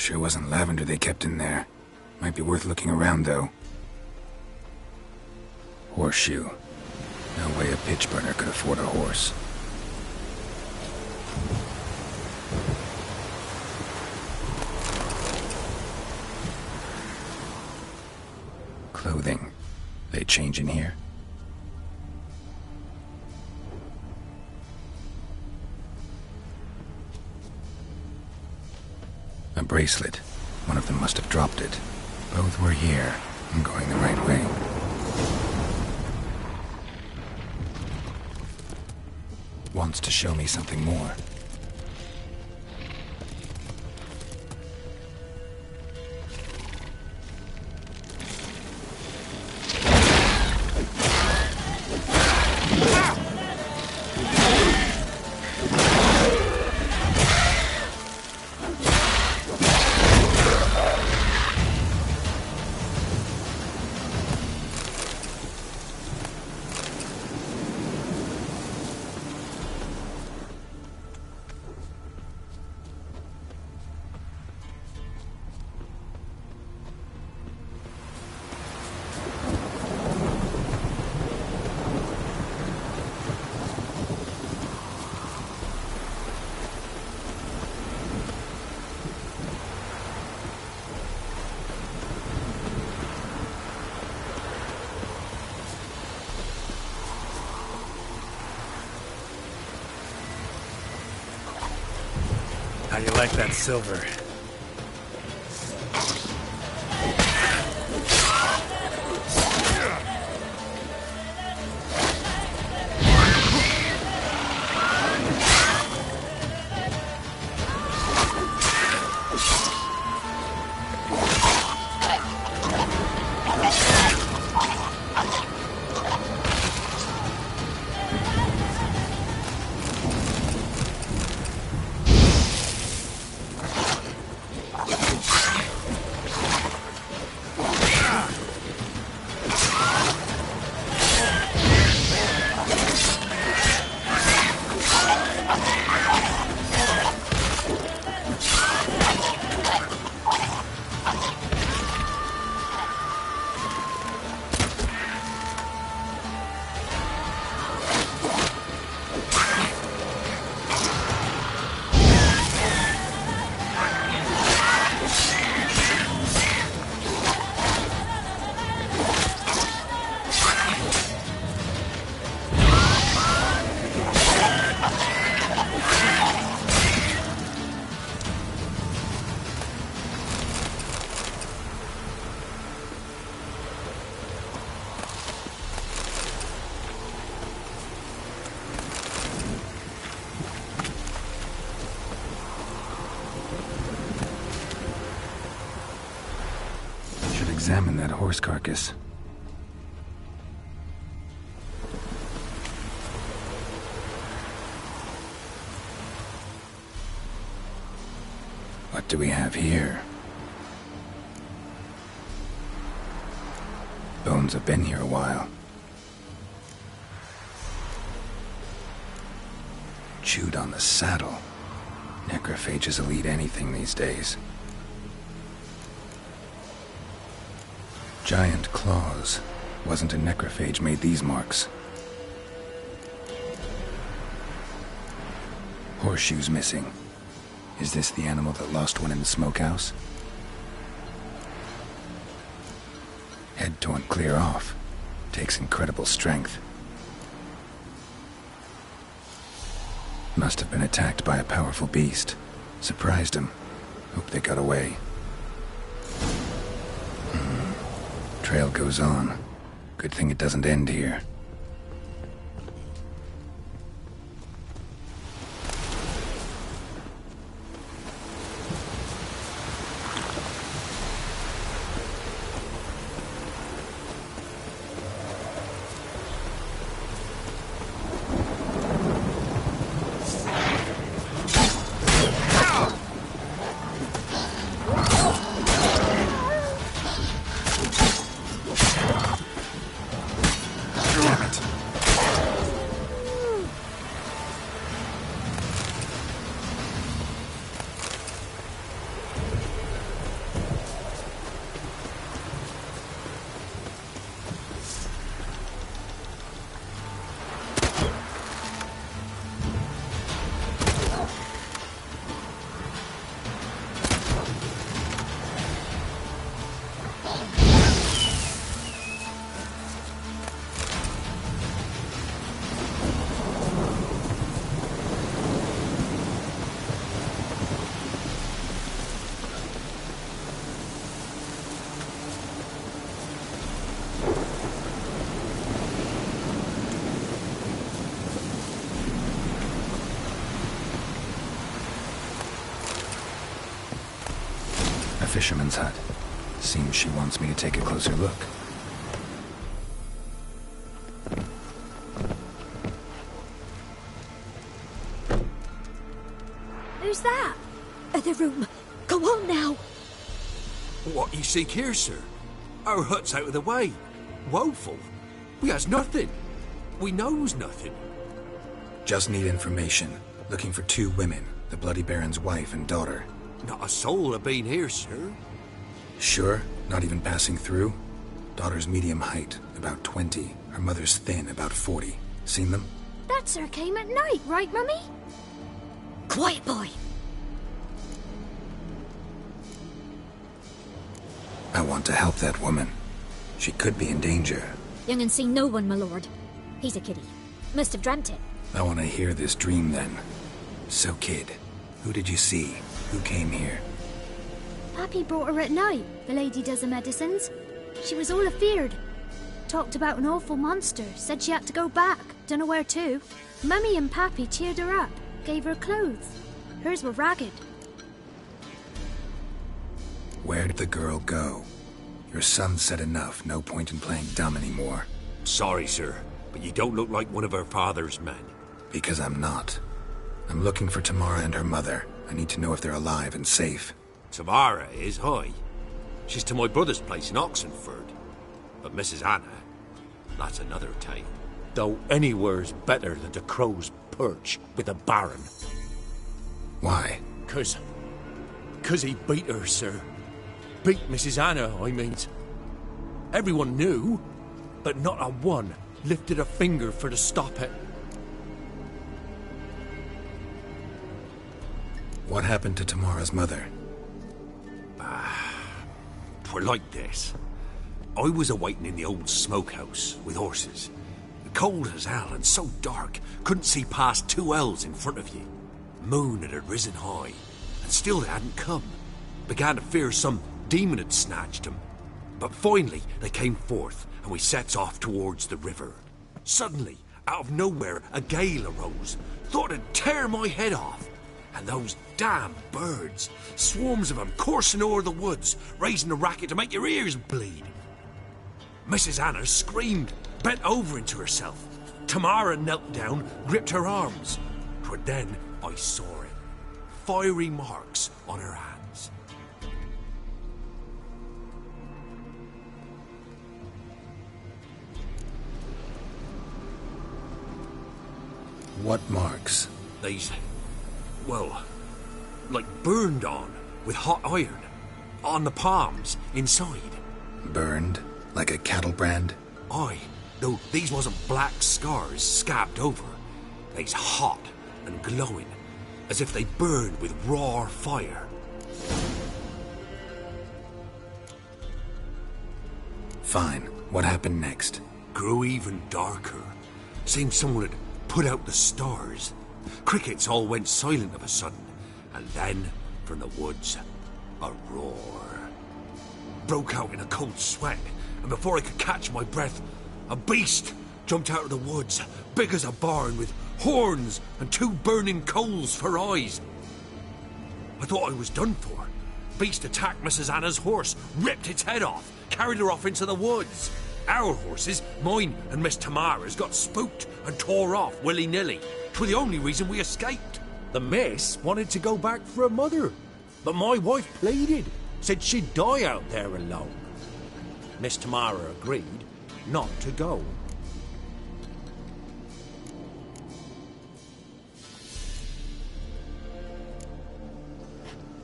Sure wasn't lavender they kept in there. Might be worth looking around, though. Horseshoe. No way a pitch burner could afford a horse. Clothing. They change in here? A bracelet. One of them must have dropped it. Both were here. I'm going the right way. Wants to show me something more. How you like that silver? Examine that horse carcass. What do we have here? Bones have been here a while. Chewed on the saddle. Necrophages will eat anything these days. Giant claws. Wasn't a necrophage made these marks. Horseshoes missing. Is this the animal that lost one in the smokehouse? Head torn clear off. Takes incredible strength. Must have been attacked by a powerful beast. Surprised him. Hope they got away. Trail goes on. Good thing it doesn't end here. fisherman's hut. Seems she wants me to take a closer look. Who's that? Other room. Go on now. What you seek here, sir? Our hut's out of the way. Woeful. We has nothing. We knows nothing. Just need information. Looking for 2 women, the Bloody Baron's wife and daughter. Not a soul have been here, sir. Sure? Not even passing through? Daughter's medium height, about 20. Her mother's thin, about 40. Seen them? That sir came at night, right, Mummy? Quiet, boy. I want to help that woman. She could be in danger. Young and seen no one, my lord. He's a kiddie. Must have dreamt it. I want to hear this dream then. So, kid, who did you see? Who came here? Pappy brought her at night, the lady does the medicines. She was all afeared. Talked about an awful monster, said she had to go back, dunno where to. Mummy and Pappy cheered her up, gave her clothes. Hers were ragged. Where did the girl go? Your son said enough, no point in playing dumb anymore. Sorry, sir, but you don't look like one of her father's men. Because I'm not. I'm looking for Tamara and her mother. I need to know if they're alive and safe. Tamara is, hi. She's to my brother's place in Oxenford. But Mrs. Anna, that's another tale. Though anywhere's better than the Crow's Perch with the Baron. Why? 'Cause he beat her, sir. Beat Mrs. Anna, I mean. Everyone knew, but not a one lifted a finger for to stop it. What happened to Tamara's mother? Twere like this. I was awaiting in the old smokehouse with horses. Cold as hell and so dark, couldn't see past 2 ells in front of you. Moon had risen high, and still they hadn't come. Began to fear some demon had snatched them. But finally they came forth, and we sets off towards the river. Suddenly, out of nowhere, a gale arose. Thought it'd tear my head off. And those damn birds, swarms of them coursing o'er the woods, raising a racket to make your ears bleed. Mrs. Anna screamed, bent over into herself. Tamara knelt down, gripped her arms. 'Twere then I saw it. Fiery marks on her hands. What marks? These, well, like burned on with hot iron. On the palms, inside. Burned? Like a cattle brand? Aye, though these wasn't black scars scabbed over. They's hot and glowing, as if they burned with raw fire. Fine. What happened next? Grew even darker. Seemed someone had put out the stars. Crickets all went silent of a sudden, and then, from the woods, a roar. Broke out in a cold sweat, and before I could catch my breath, a beast jumped out of the woods, big as a barn, with horns and 2 burning coals for eyes. I thought I was done for. Beast attacked Mrs. Anna's horse, ripped its head off, carried her off into the woods. Our horses, mine and Miss Tamara's, got spooked and tore off willy-nilly. 'Twere the only reason we escaped. The miss wanted to go back for her mother, but my wife pleaded, said she'd die out there alone. Miss Tamara agreed not to go.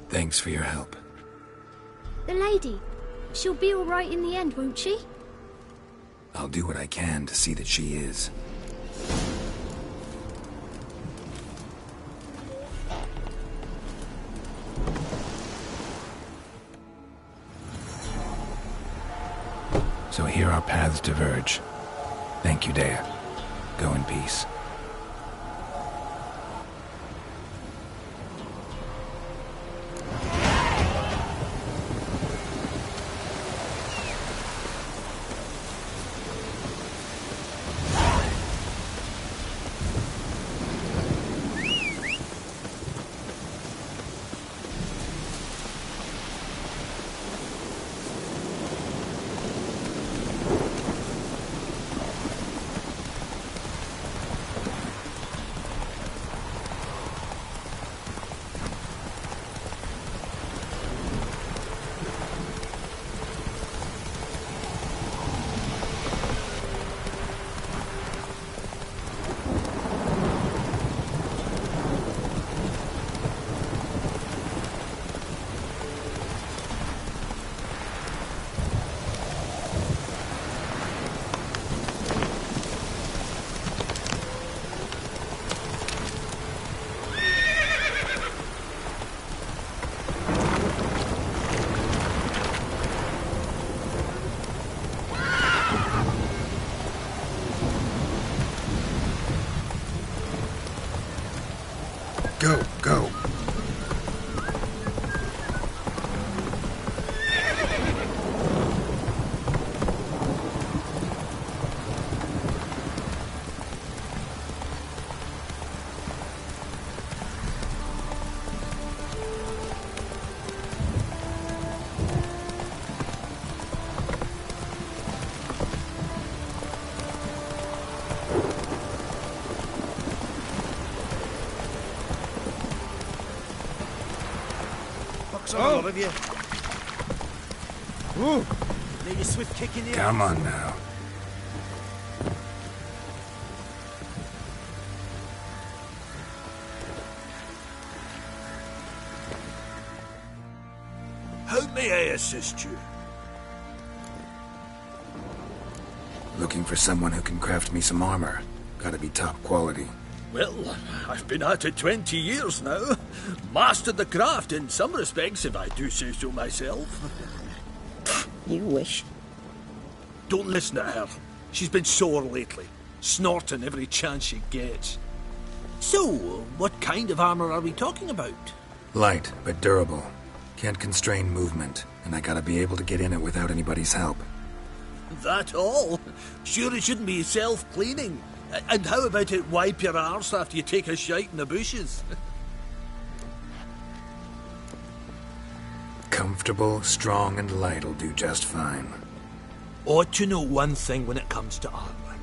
Thanks for your help. The lady, she'll be all right in the end, won't she? I'll do what I can to see that she is. So here our paths diverge. Thank you, Dea. Go in peace. Go, go. All of you. Ooh. Need a swift kick in the Come arse. on now. How may I assist you? Looking for someone who can craft me some armor. Gotta be top quality. Well, I've been at it 20 years now. Mastered the craft in some respects, if I do say so myself. You wish. Don't listen to her. She's been sore lately, snorting every chance she gets. So, what kind of armor are we talking about? Light, but durable. Can't constrain movement, and I gotta be able to get in it without anybody's help. That all? Sure it shouldn't be self-cleaning. And how about it wipe your arse after you take a shite in the bushes? Comfortable, strong, and light'll do just fine. Ought to know one thing when it comes to armor.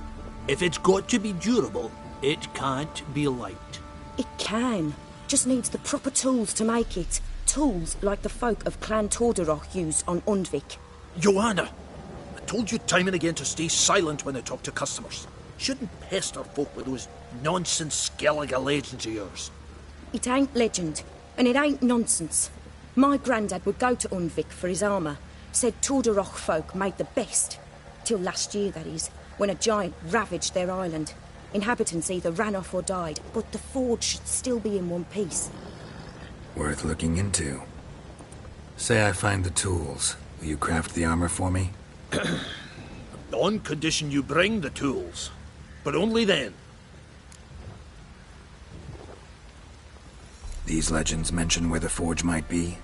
If it's got to be durable, it can't be light. It can. Just needs the proper tools to make it. Tools like the folk of Clan Torderoch used on Undvik. Joanna, I told you time and again to stay silent when I talk to customers. Shouldn't pester folk with those nonsense Skellige legends of yours. It ain't legend, and it ain't nonsense. My granddad would go to Undvik for his armour. Said Torderoch folk made the best. Till last year, that is, when a giant ravaged their island. Inhabitants either ran off or died, but the forge should still be in one piece. Worth looking into. Say I find the tools. Will you craft the armor for me? On condition you bring the tools. But only then. These legends mention where the forge might be?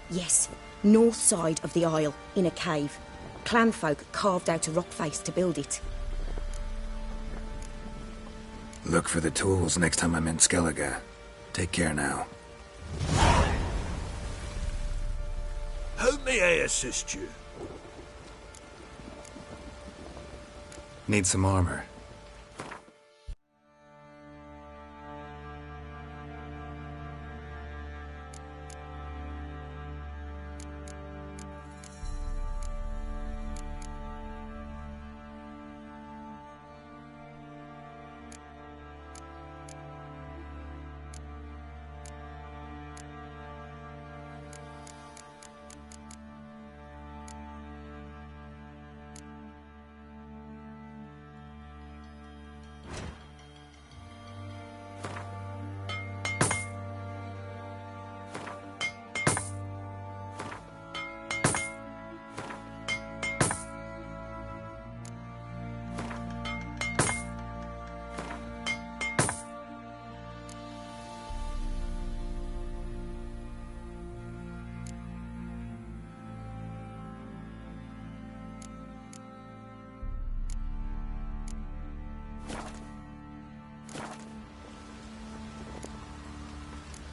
Yes, north side of the isle, in a cave. Clanfolk carved out a rock face to build it. Look for the tools next time I'm in Skellige. Take care now. How may I assist you? Need some armor.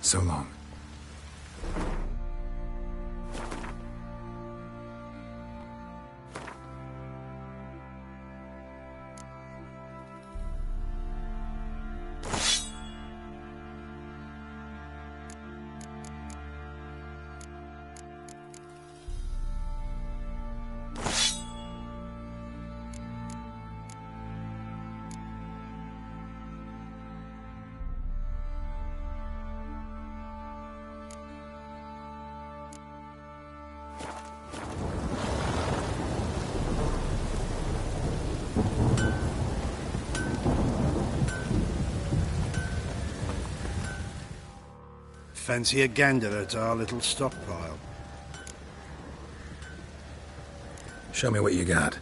So long. Fancy a gander at our little stockpile. Show me what you got.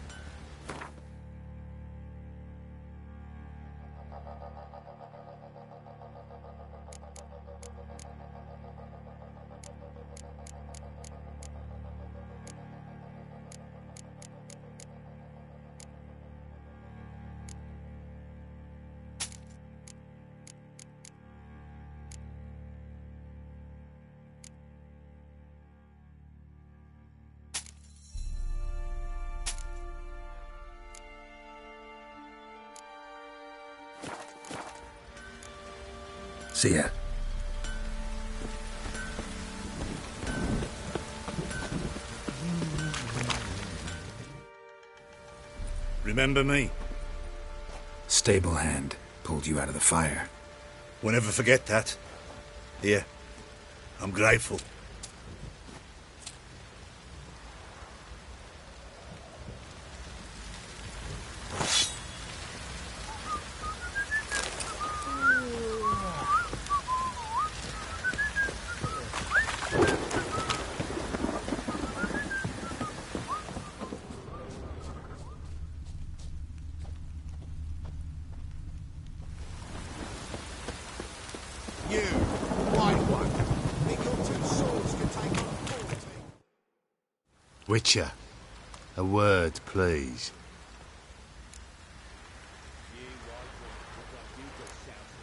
See ya. Remember me? Stable hand pulled you out of the fire. We'll never forget that. Here, I'm grateful. You, white one. Think your two swords can take on 40. Witcher, a word, please.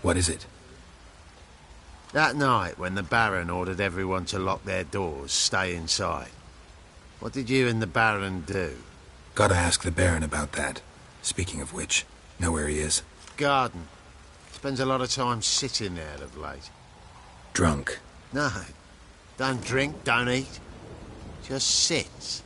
What is it? That night when the Baron ordered everyone to lock their doors, stay inside. What did you and the Baron do? Gotta ask the Baron about that. Speaking of which, know where he is? Garden. Spends a lot of time sitting there of late. Drunk. No. Don't drink, don't eat. Just sits.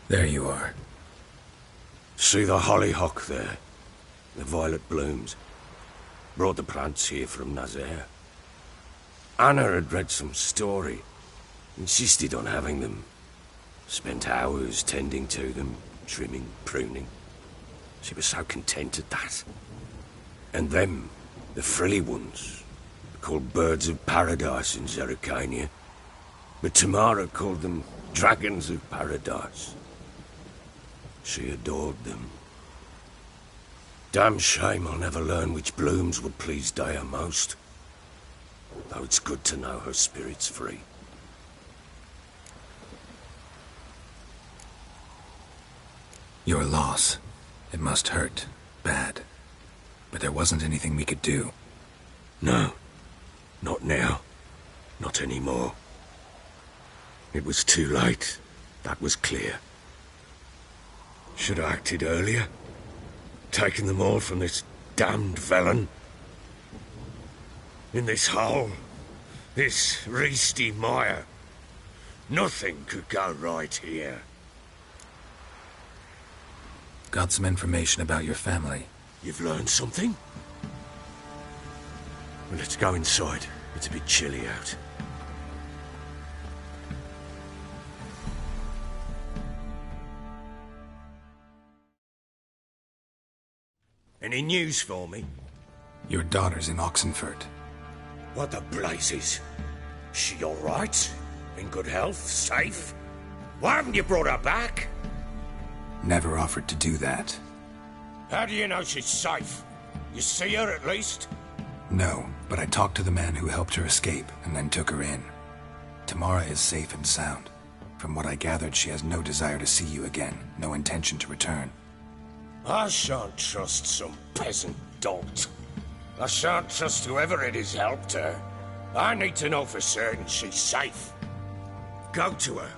There you are. See the hollyhock there? The violet blooms. Brought the plants here from Nazaire. Anna had read some story. Insisted on having them. Spent hours tending to them, trimming, pruning. She was so content at that. And them, the frilly ones, called birds of paradise in Zerrikania. But Tamara called them dragons of paradise. She adored them. Damn shame I'll never learn which blooms would please Dea most. Though it's good to know her spirit's free. Your loss. It must hurt. Bad. But there wasn't anything we could do. No. Not now. Not anymore. It was too late. That was clear. Should have acted earlier. Taken them all from this damned felon. In this hole. This reesty mire. Nothing could go right here. Got some information about your family. You've learned something? Well, let's go inside. It's a bit chilly out. Any news for me? Your daughter's in Oxenfurt. What the blazes? She all right? In good health? Safe? Why haven't you brought her back? Never offered to do that. How do you know she's safe? You see her at least? No, but I talked to the man who helped her escape and then took her in. Tamara is safe and sound. From what I gathered, she has no desire to see you again, no intention to return. I shan't trust some peasant dolt. I shan't trust whoever it is helped her. I need to know for certain she's safe. Go to her.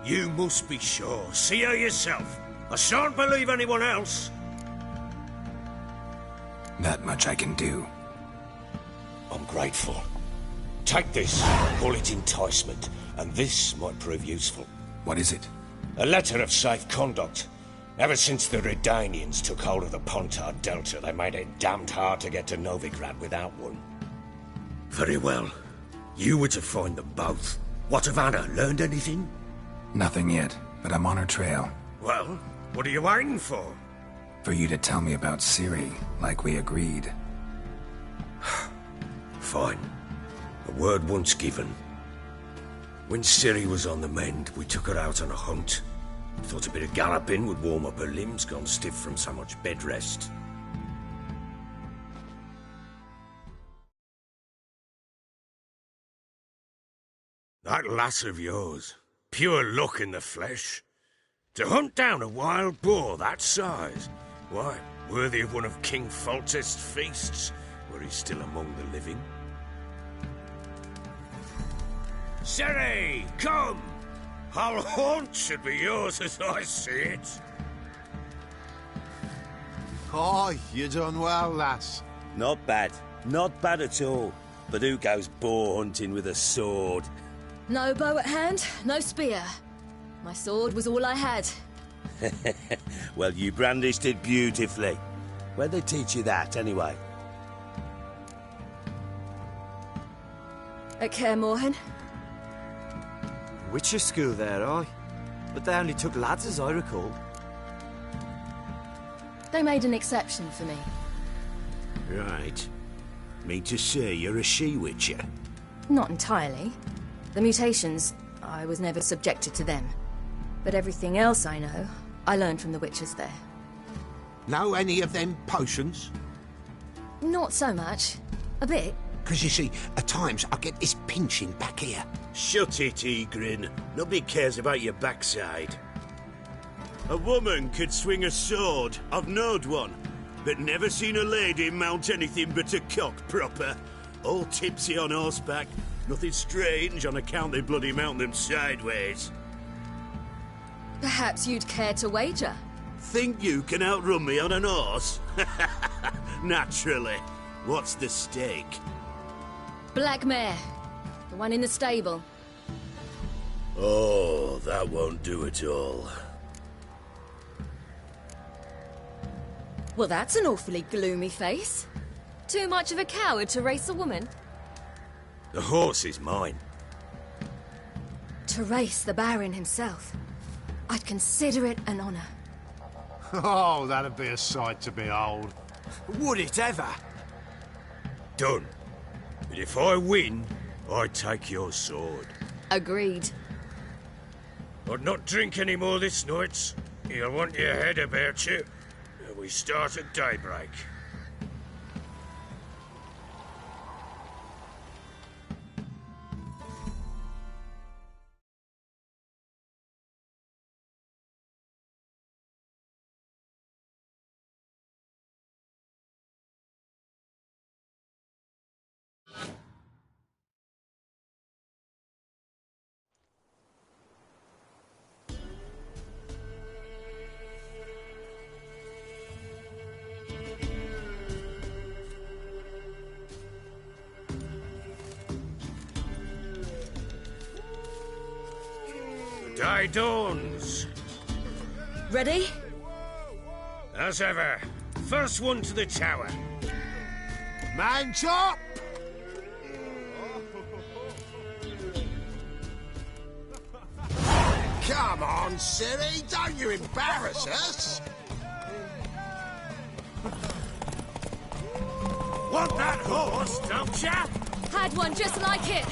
You must be sure. See her yourself. I shan't believe anyone else. That much I can do. I'm grateful. Take this, call it enticement, and this might prove useful. What is it? A letter of safe conduct. Ever since the Redanians took hold of the Pontar Delta, they made it damned hard to get to Novigrad without one. Very well. You were to find them both. What of Anna? Learned anything? Nothing yet, but I'm on her trail. Well, what are you waiting for? For you to tell me about Ciri, like we agreed. Fine. A word once given. When Ciri was on the mend, we took her out on a hunt. Thought a bit of galloping would warm up her limbs, gone stiff from so much bed rest. That lass of yours, pure luck in the flesh. To hunt down a wild boar that size, why, worthy of one of King Foltest's feasts, were he still among the living. Sere, come! Our haunt should be yours as I see it. Oh, you done well, lass. Not bad. Not bad at all. But who goes boar hunting with a sword? No bow at hand, no spear. My sword was all I had. Well, you brandished it beautifully. Where'd they teach you that, anyway? At Kaer Morhen. Witcher school there, aye. But they only took lads, as I recall. They made an exception for me. Right. Mean to say you're a she-witcher? Not entirely. The mutations, I was never subjected to them. But everything else I know, I learned from the witches there. Know any of them potions? Not so much. A bit. Because you see, at times I get this pinching back here. Shut it, Egrin. Nobody cares about your backside. A woman could swing a sword. I've knowed one. But never seen a lady mount anything but a cock proper. All tipsy on horseback. Nothing strange on account they bloody mount them sideways. Perhaps you'd care to wager? Think you can outrun me on an horse? Naturally. What's the stake? Black mare. The one in the stable. Oh, that won't do at all. Well, that's an awfully gloomy face. Too much of a coward to race a woman? The horse is mine. To race the Baron himself. I'd consider it an honor. Oh, that'd be a sight to behold. Would it ever? Done. But if I win, I take your sword. Agreed. I'd not drink any more this night. You'll want your head about you. We start at daybreak. Day dawns. Ready? As ever. First one to the tower. Man chop! Come on, Siri, don't you embarrass us! Want that horse, don't ya? Had one just like it.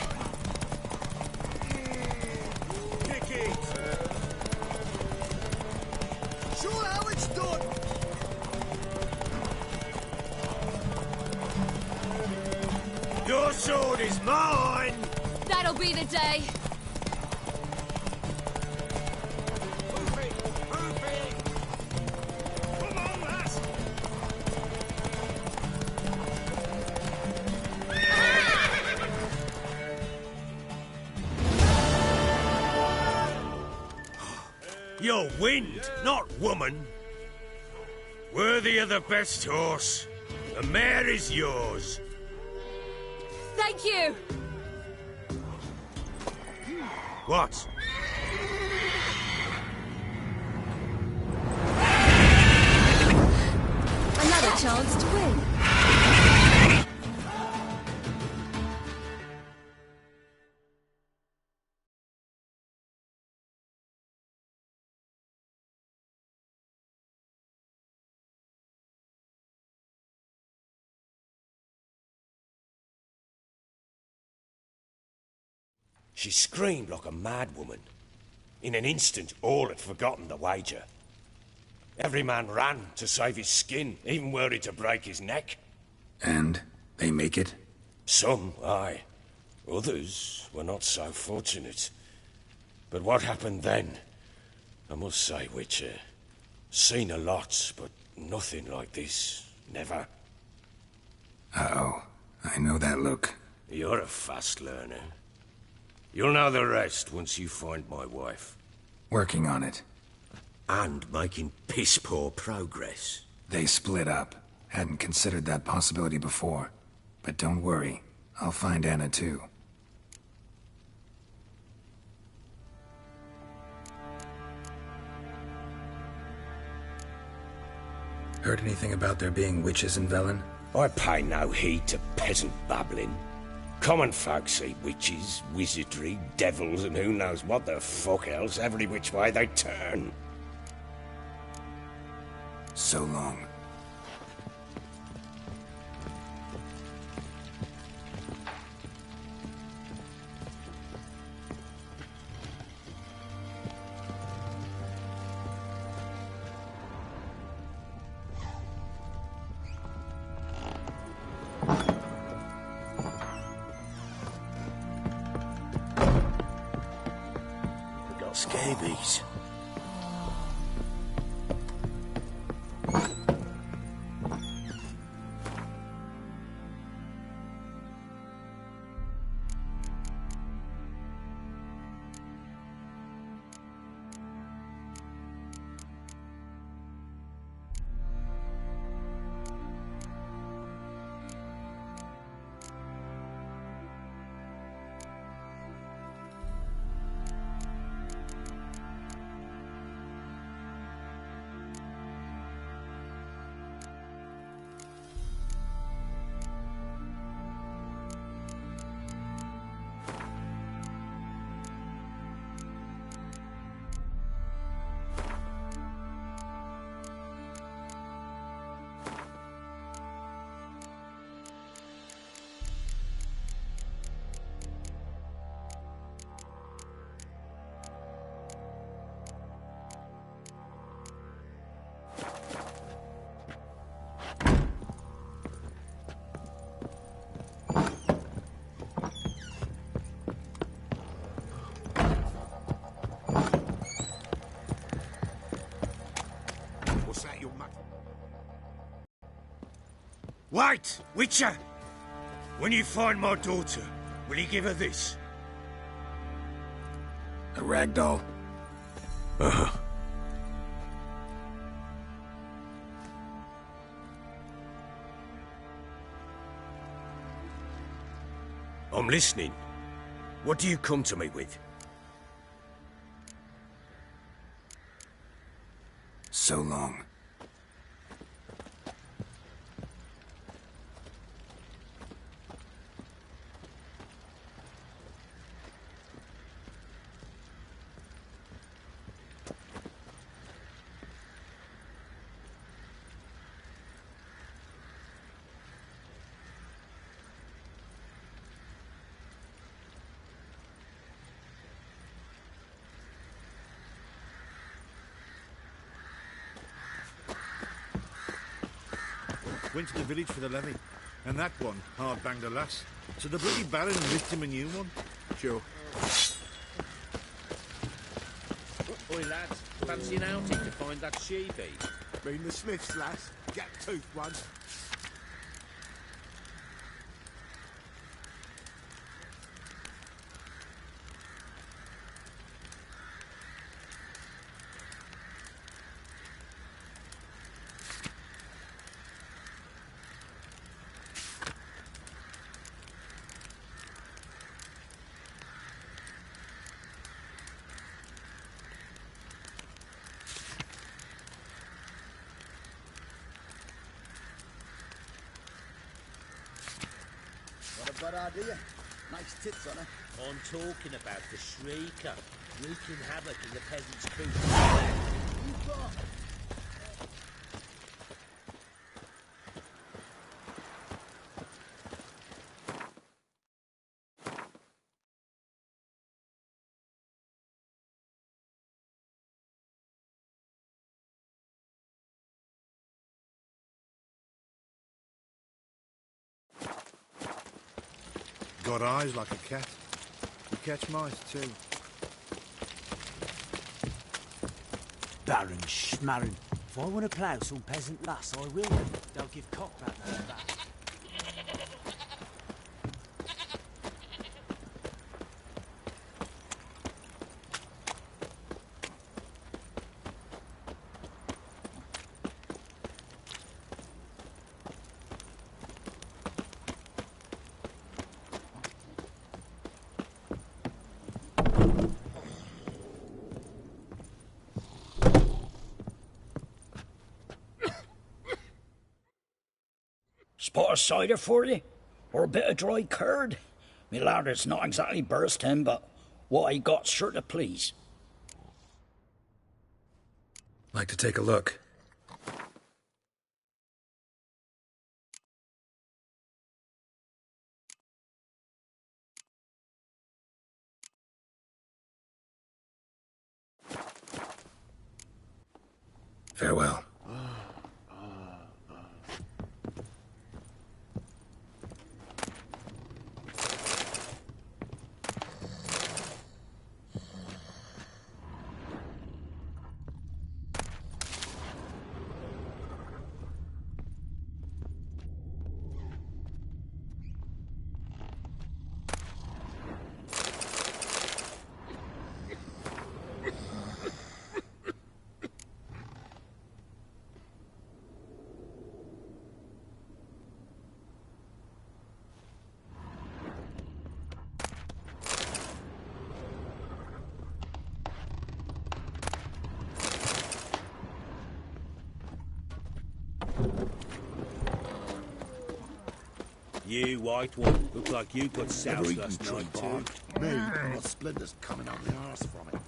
Sure how it's done. Your sword is mine. That'll be the day. Come on, lass. You're wind, not woman. Worthy of the best horse. The mare is yours. Thank you. What? Another chance to win. She screamed like a mad woman. In an instant, all had forgotten the wager. Every man ran to save his skin, even worried to break his neck. And they make it? Some, aye. Others were not so fortunate. But what happened then? I must say, Witcher, seen a lot, but nothing like this. Never. Uh-oh. I know that look. You're a fast learner. You'll know the rest once you find my wife. Working on it. And making piss-poor progress. They split up. Hadn't considered that possibility before. But don't worry. I'll find Anna too. Heard anything about there being witches in Velen? I pay no heed to peasant babbling. Common folk see witches, wizardry, devils, and who knows what the fuck else every which way they turn. So long. Scabies. Wait, Witcher! When you find my daughter, will you give her this? A ragdoll? Uh-huh. I'm listening. What do you come to me with? So long. Went to the village for the levy, and that one hard banged a lass. So the bloody baron ripped him a new one. Sure. Oi, lads, fancy an outing to find that she-bee? Mean the Smiths, lass. Get toothed one. What a bad idea. Nice tits on her. I'm talking about the Shrieker, wreaking havoc in the peasants' coop. got eyes like a cat. You catch mice too. Baron Schmarren. If I want to plough some peasant lass, I will. Don't give cock about that. Spot of cider for you? Or a bit of dry curd? Me lad, it's not exactly bursting, but what I got's sure to please. Like to take a look? Farewell. You, white one, look like you got soused last night too. Me, I got splinters coming out my arse from it.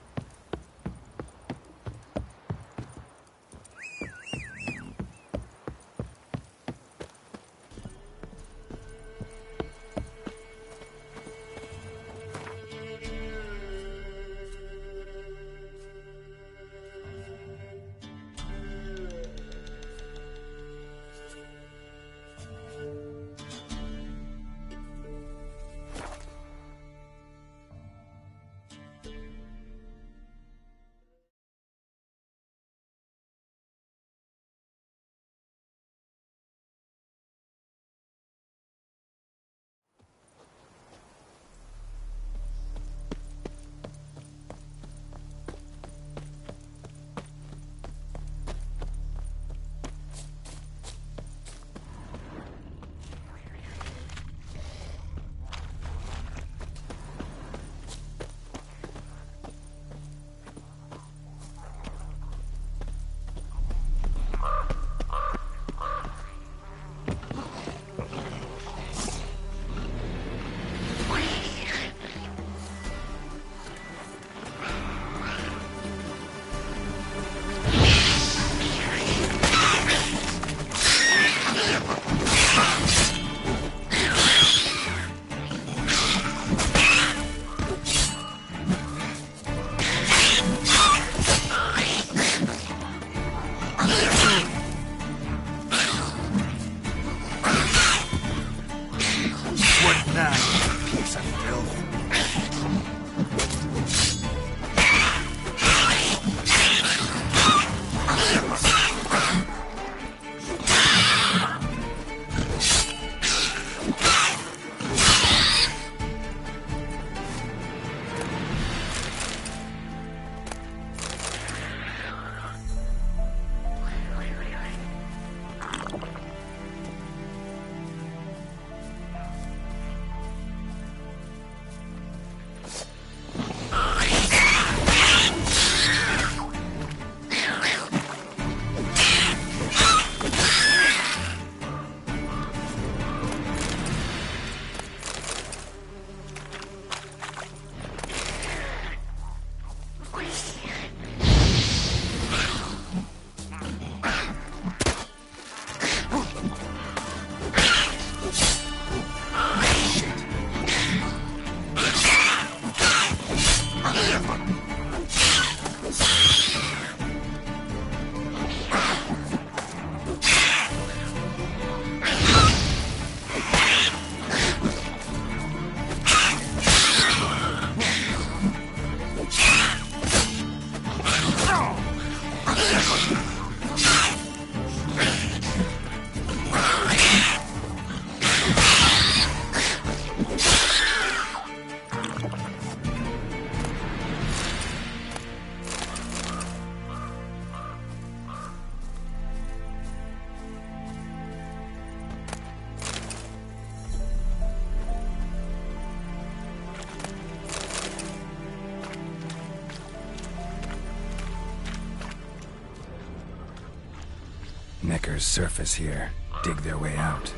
Neckers surface here, dig their way out.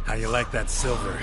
How you like that silver?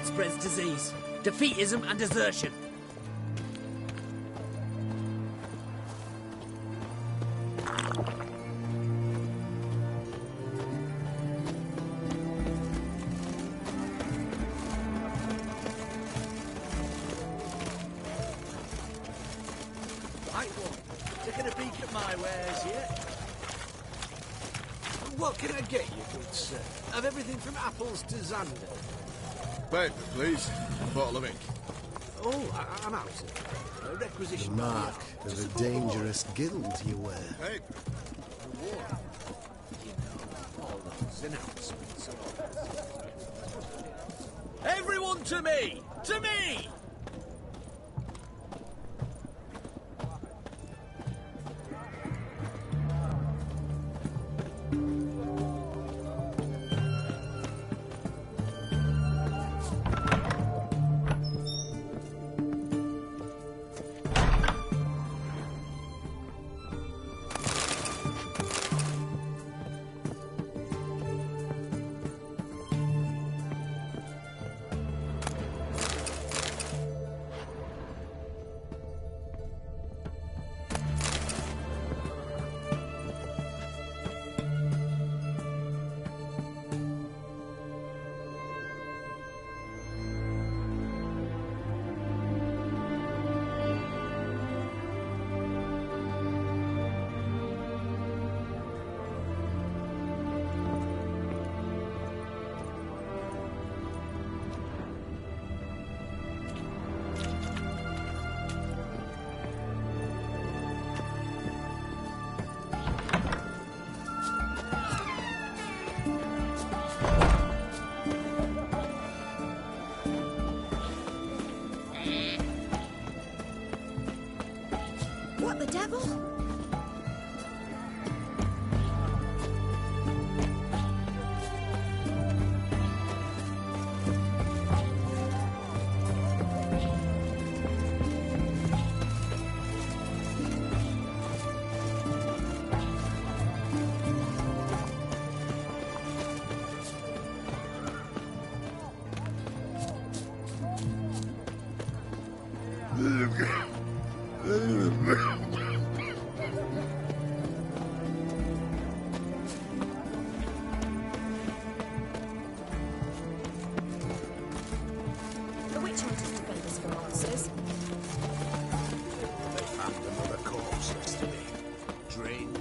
that spreads disease. Defeatism and desertion. Right one. Taking a peek at my wares yet? What can I get you, good sir? Have everything from apples to Xander. Paper, please. A bottle of ink. Oh, I'm out. A requisition. The mark of a dangerous guild you wear. Paper. Reward. You know, all those announcements. Everyone to me! To me! What the devil? The witch hunters defend us from monsters. They found another corpse yesterday. Drained.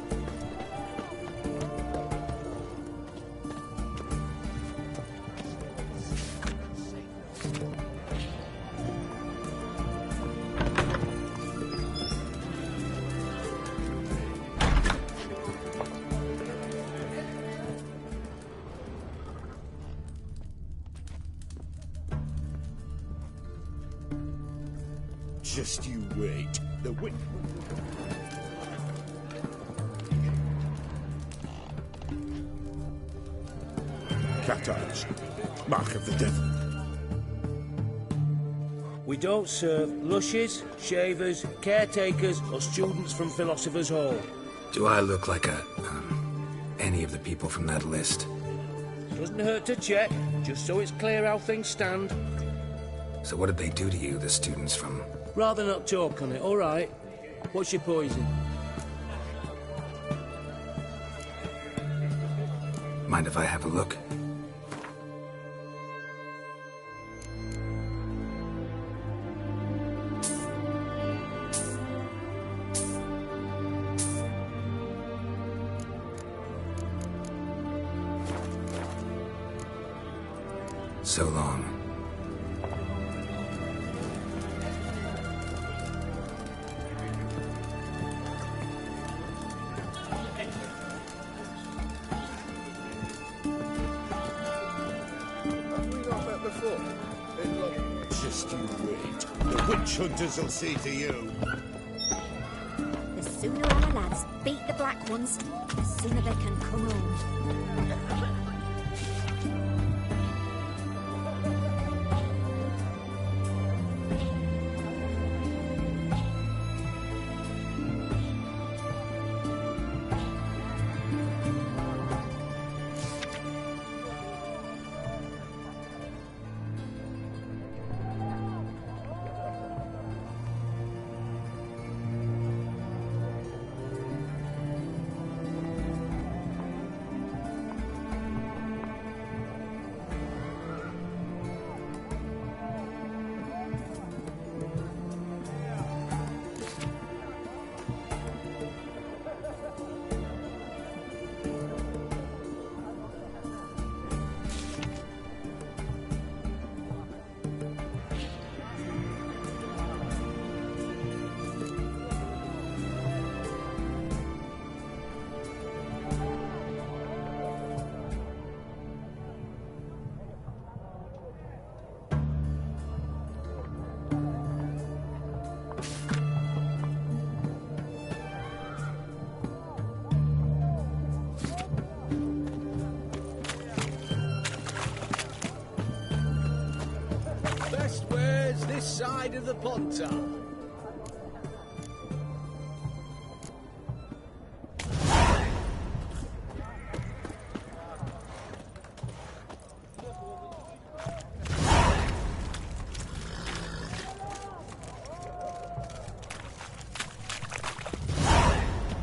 Just you wait. The witch. Cat eyes. Mark of the devil. We don't serve lushes, shavers, caretakers, or students from Philosopher's Hall. Do I look like any of the people from that list? Doesn't hurt to check, just so it's clear how things stand. So what did they do to you, the students from... Rather not talk on it, all right? What's your poison? Mind if I have a look? So long. Just you wait. The witch hunters will see to you. The sooner our lads beat the black ones, the sooner they can come home. squares this side of the Pontar.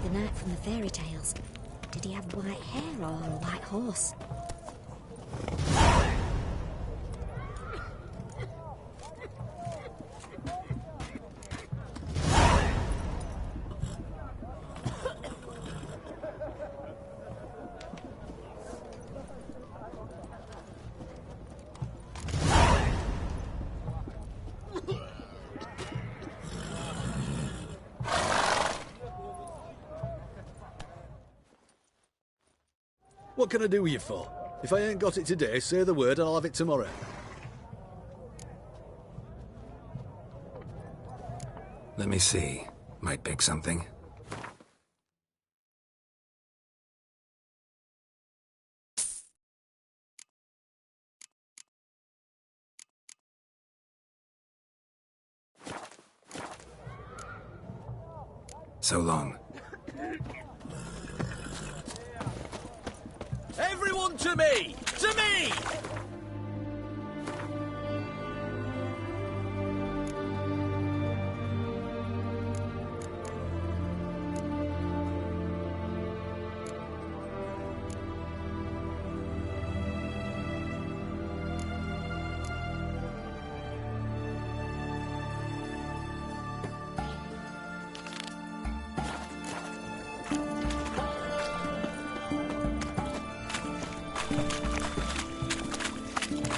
The knight from the fairy tales. Did he have white hair or a white horse? What can I do with you for? If I ain't got it today, say the word and I'll have it tomorrow. Let me see. Might pick something. So long. Everyone to me! To me!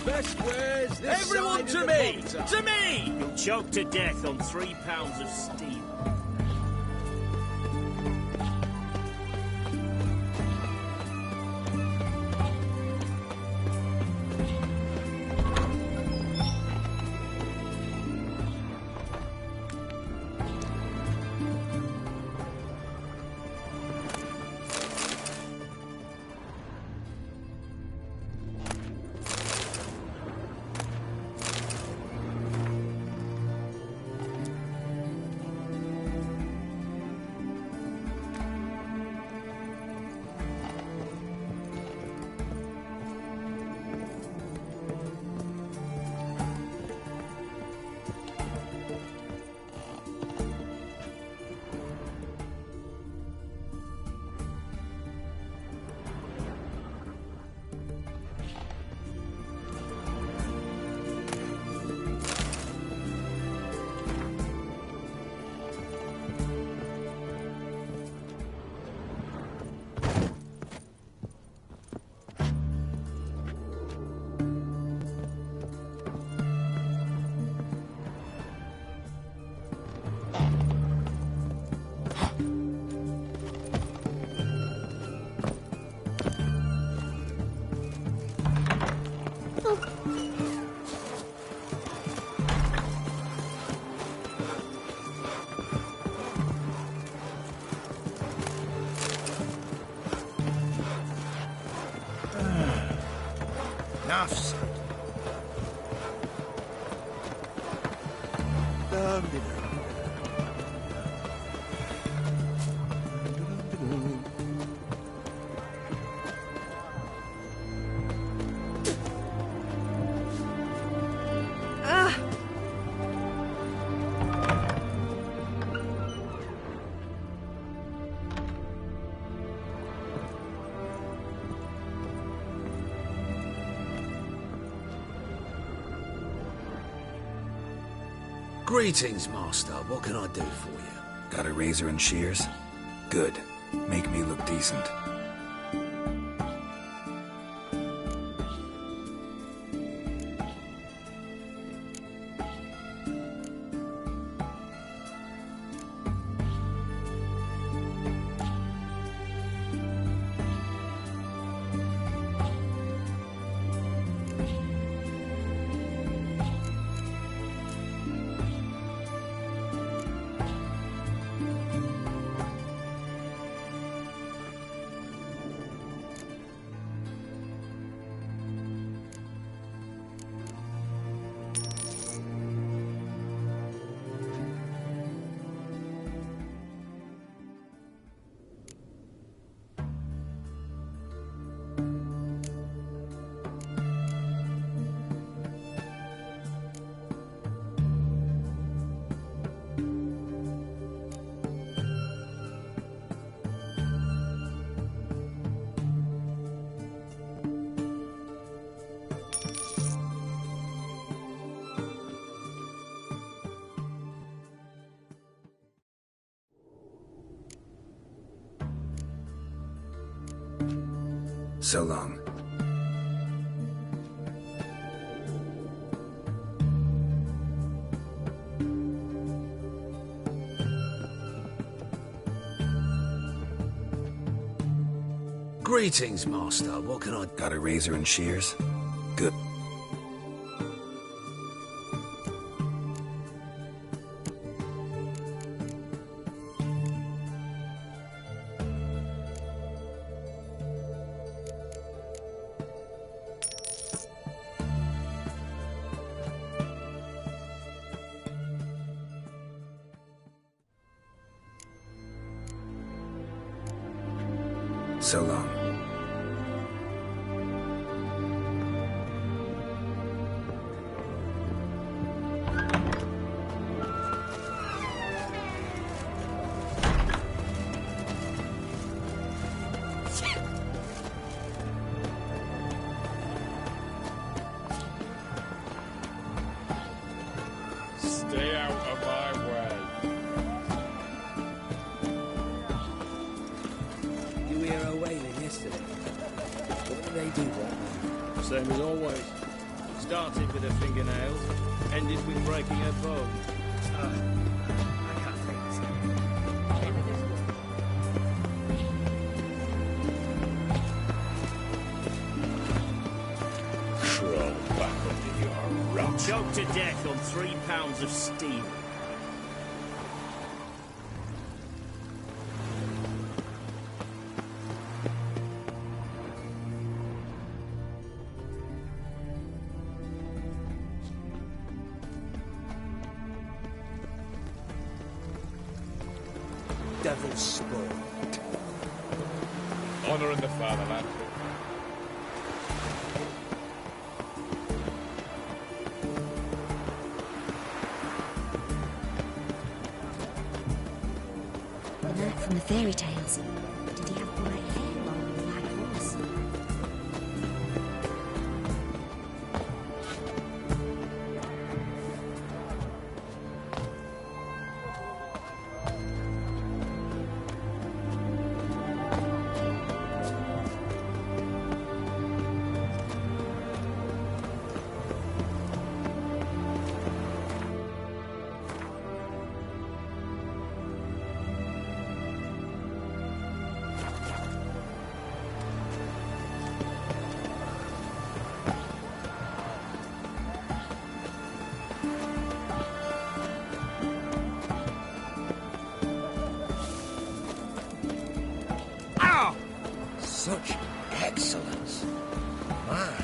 Best wares this Everyone side to of the me! Pontar. To me! You'll choke to death on 3 pounds of steel. Enough said. Greetings, Master. What can I do for you? Got a razor and shears? Good. Make me look decent. So long. Greetings, Master. What can I... Got a razor and shears? Good. So long. Stay out of my way. You hear her wailing yesterday? What did they do, what? Same as always. Started with her fingernails, ended with breaking her bone. I can't think this. Crawl back under your rot. Choked to death on 3 pounds of steam. Devil's sport. Honouring the fatherland. The knight from the fairy tales. Did he have white hair or a white horse? Such excellence. My.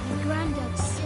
My granddad's sick.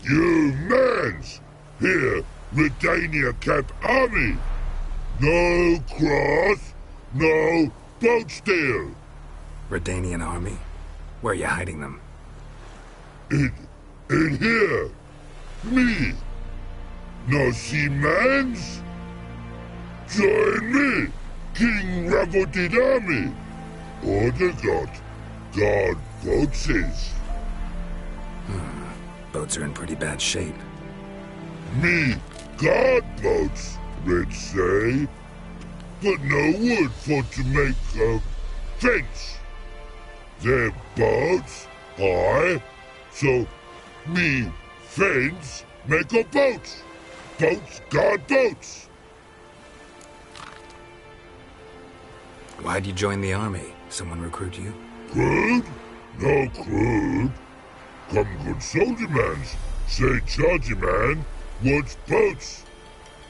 You mans! Here, Redania Camp Army! No cross, no boat steal! Redanian army? Where are you hiding them? In here! Me! No see mans? Join me, King Ravodid Army! Order God boats is. Boats are in pretty bad shape. Me guard boats, Red say. But no wood for to make a fence. Their boats high, so me fence make a boat. Boats guard boats. Why'd you join the army? Someone recruit you? Crude? No crude. Come good soldier mans. Say chargy man wants boats.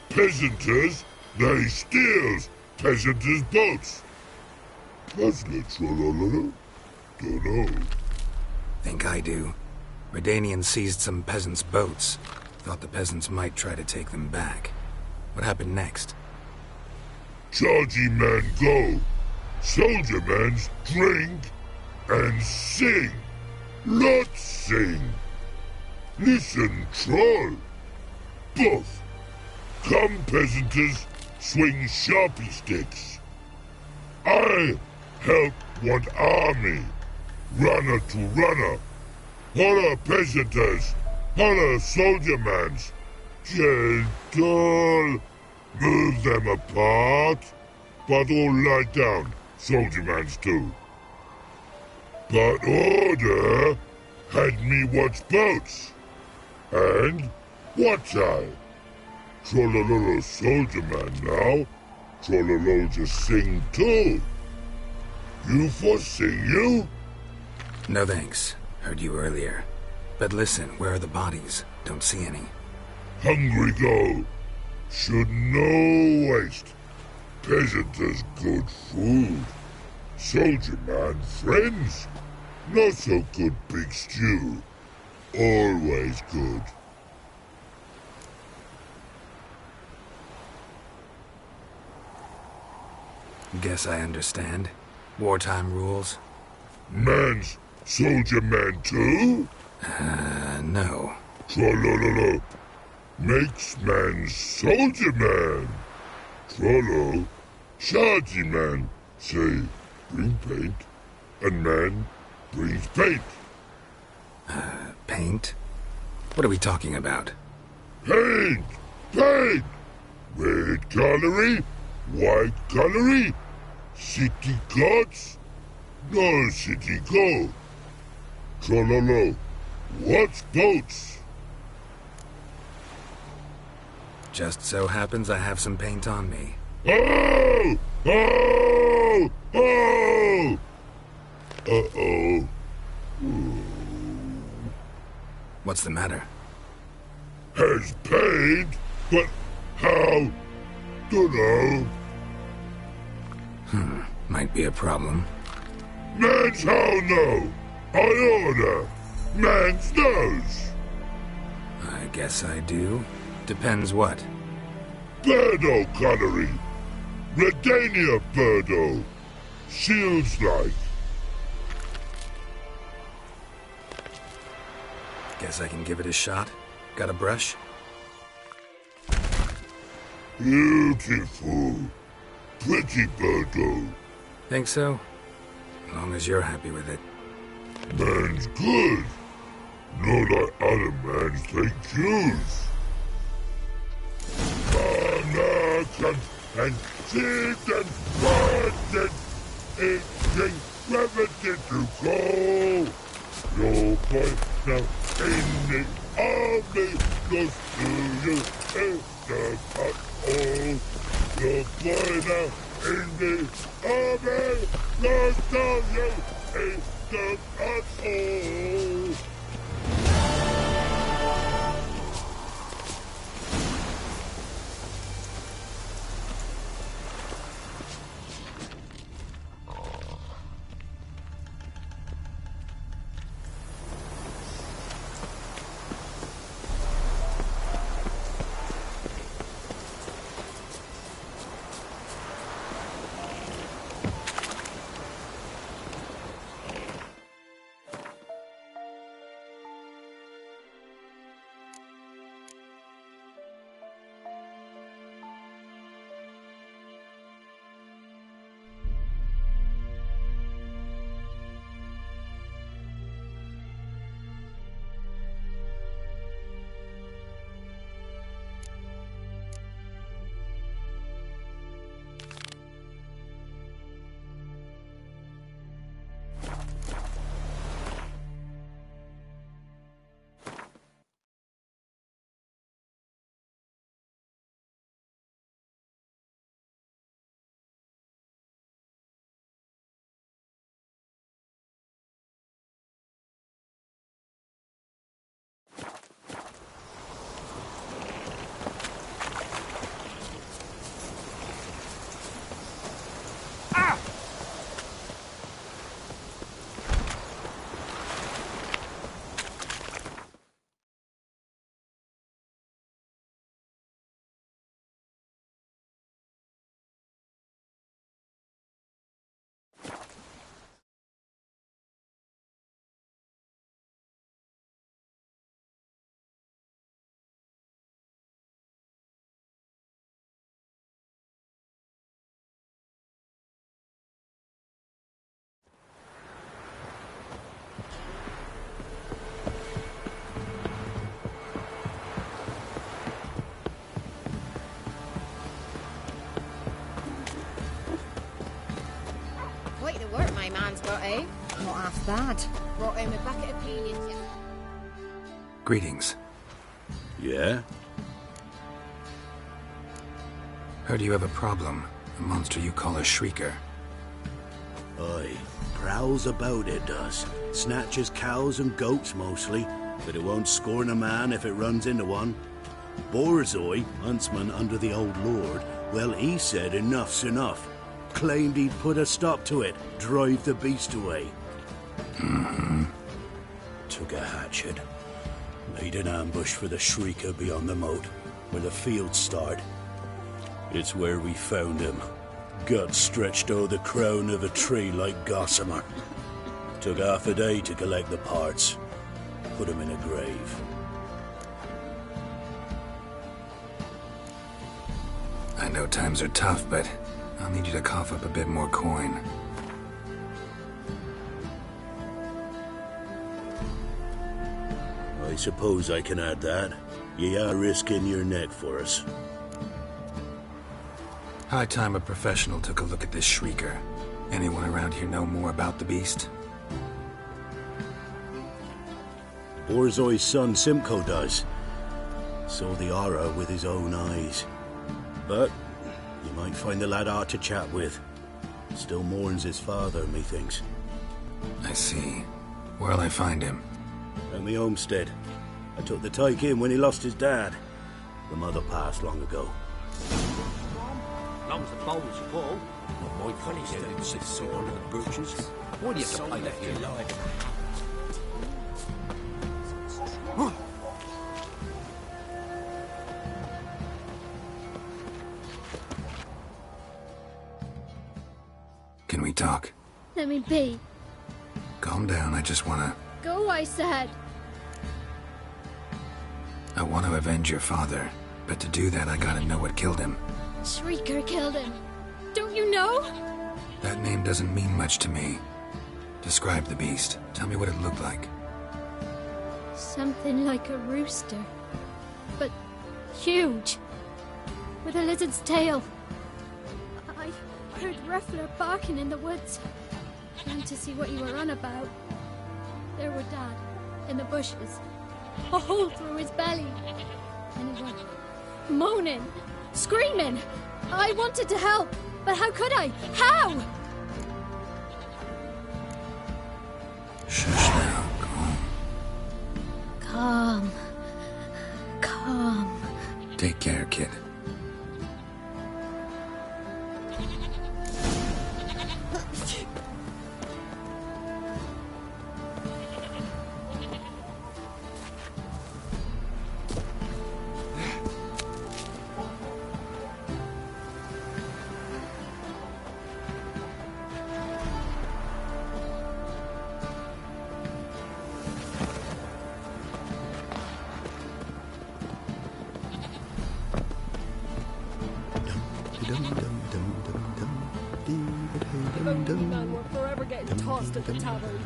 Peasanters, they steals peasanters' boats. Puzzler trollololo? Dunno. Think I do. Redanians seized some peasants' boats. Thought the peasants might try to take them back. What happened next? Chargy man go. Soldier mans drink and sing. Lots sing. Listen, troll. Both. Come, peasanters, swing sharpie sticks. I help one army. Runner to runner. Holla, peasanters. Holla, soldier mans. Gentle. Move them apart. But all lie down. Soldier mans too. But order had me watch boats. And watch I. Trollololo soldier man now. Trollolo just sing too. You for sing you? No thanks. Heard you earlier. But listen, where are the bodies? Don't see any. Hungry go. Should no waste. Peasanters good food. Soldier man friends. Not so good big stew. Always good. Guess I understand. Wartime rules? Man's soldier man too? No. Trollololo. Makes man soldier man. Trollo. Chargy man. Say, bring paint. And man brings paint. Paint? What are we talking about? Paint! Paint! Red colory, white colory, city gods, no city go. Trollolo, what's boats? Just so happens I have some paint on me. Oh! Oh! Oh! Uh-oh. What's the matter? Has paint, but how? Dunno. Might be a problem. Man's how no? I order. Man's knows. I guess I do. Depends what. Birdo colory. Redania birdo. Shields like. Guess I can give it a shot. Got a brush? Beautiful. Pretty birdo. Think so? As long as you're happy with it. Man's good. Not like other mans they choose. Manakans and seeds and wanted itching reverted to go. Your boy now in the army goes to you in the all. Your boy now in the army goes to you in the all. Quite the work my man's got, eh? Not half bad. Brought home a bucket of peelings. Greetings. Yeah? Heard you have a problem. A monster you call a shrieker. Aye. Prowls about, it does. Snatches cows and goats mostly, but it won't scorn a man if it runs into one. Borzoi, huntsman under the old lord, well, he said enough's enough. Claimed he'd put a stop to it, drive the beast away. Took a hatchet, laid an ambush for the shrieker beyond the moat, where the fields start. It's where we found him, gut stretched o'er the crown of a tree like gossamer. Took half a day to collect the parts, put him in a grave. I know times are tough, but I'll need you to cough up a bit more coin. I suppose I can add that. Ye are risking your neck for us. High time a professional took a look at this shrieker. Anyone around here know more about the beast? Borzoi's son Simcoe does. Saw the aura with his own eyes. But you might find the lad hard to chat with. Still mourns his father, methinks. I see. Where'll I find him? At me homestead. I took the tyke in when he lost his dad. The mother passed long ago. Long's the bowls are full. Not my funny didn't sit under the birches. Why do you have to play that here? Can we talk? Let me be. Calm down, I just wanna... Go, I said. I want to avenge your father, but to do that I gotta know what killed him. Shrieker killed him. Don't you know? That name doesn't mean much to me. Describe the beast. Tell me what it looked like. Something like a rooster. But huge. With a lizard's tail. I heard Ruffler barking in the woods. Ran to see what you were on about. There were Dad, in the bushes. A hole through his belly. And he went moaning, screaming. I wanted to help, but how could I? How? Shush now, Calm. Calm. Take care, kid. Man, we're forever getting tossed at the tavern.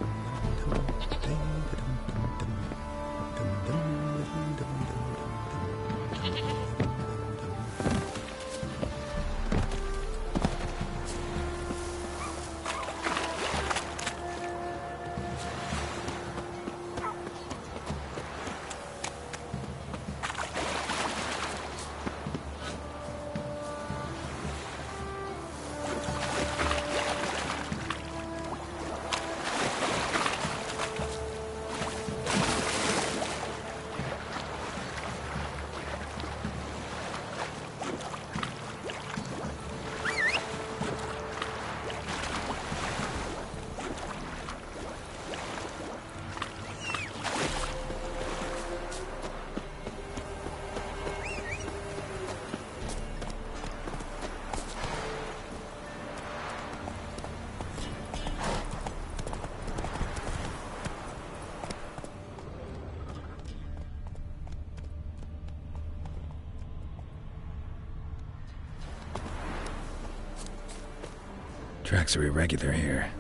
Tracks are irregular here.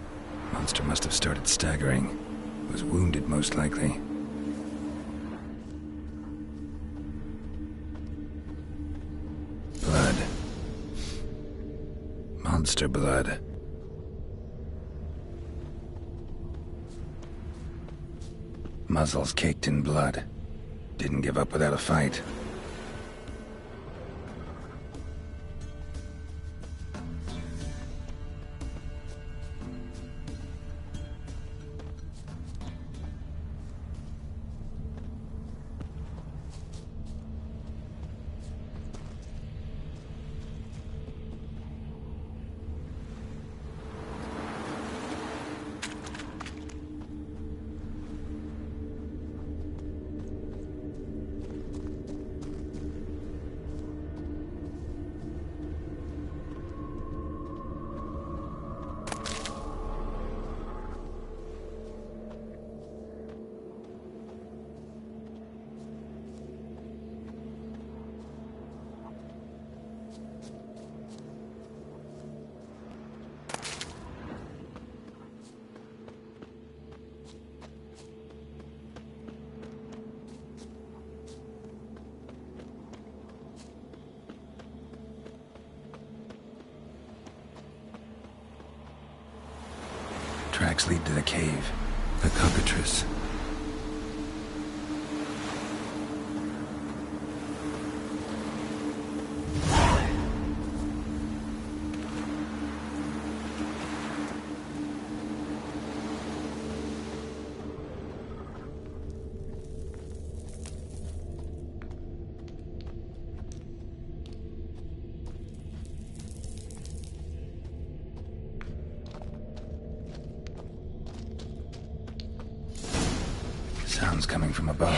Monster must have started staggering. Was wounded, most likely. Blood. Monster blood. Muzzles caked in blood. Didn't give up without a fight. Tracks lead to the cave. The cockatrice. Sounds coming from above.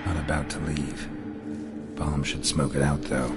Not about to leave. Bomb should smoke it out, though.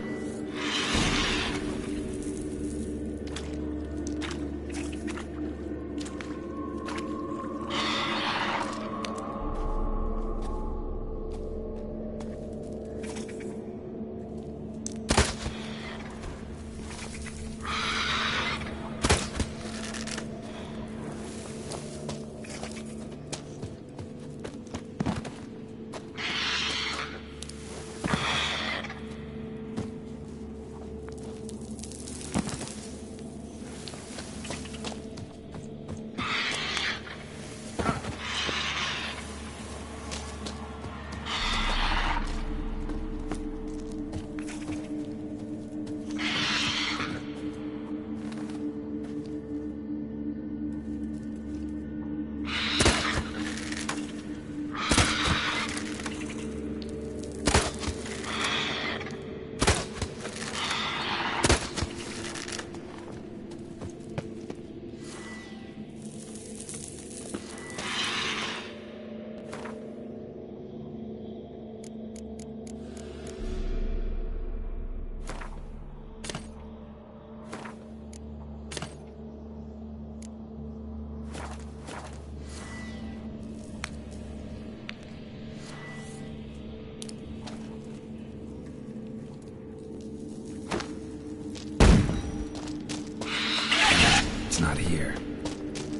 Not here.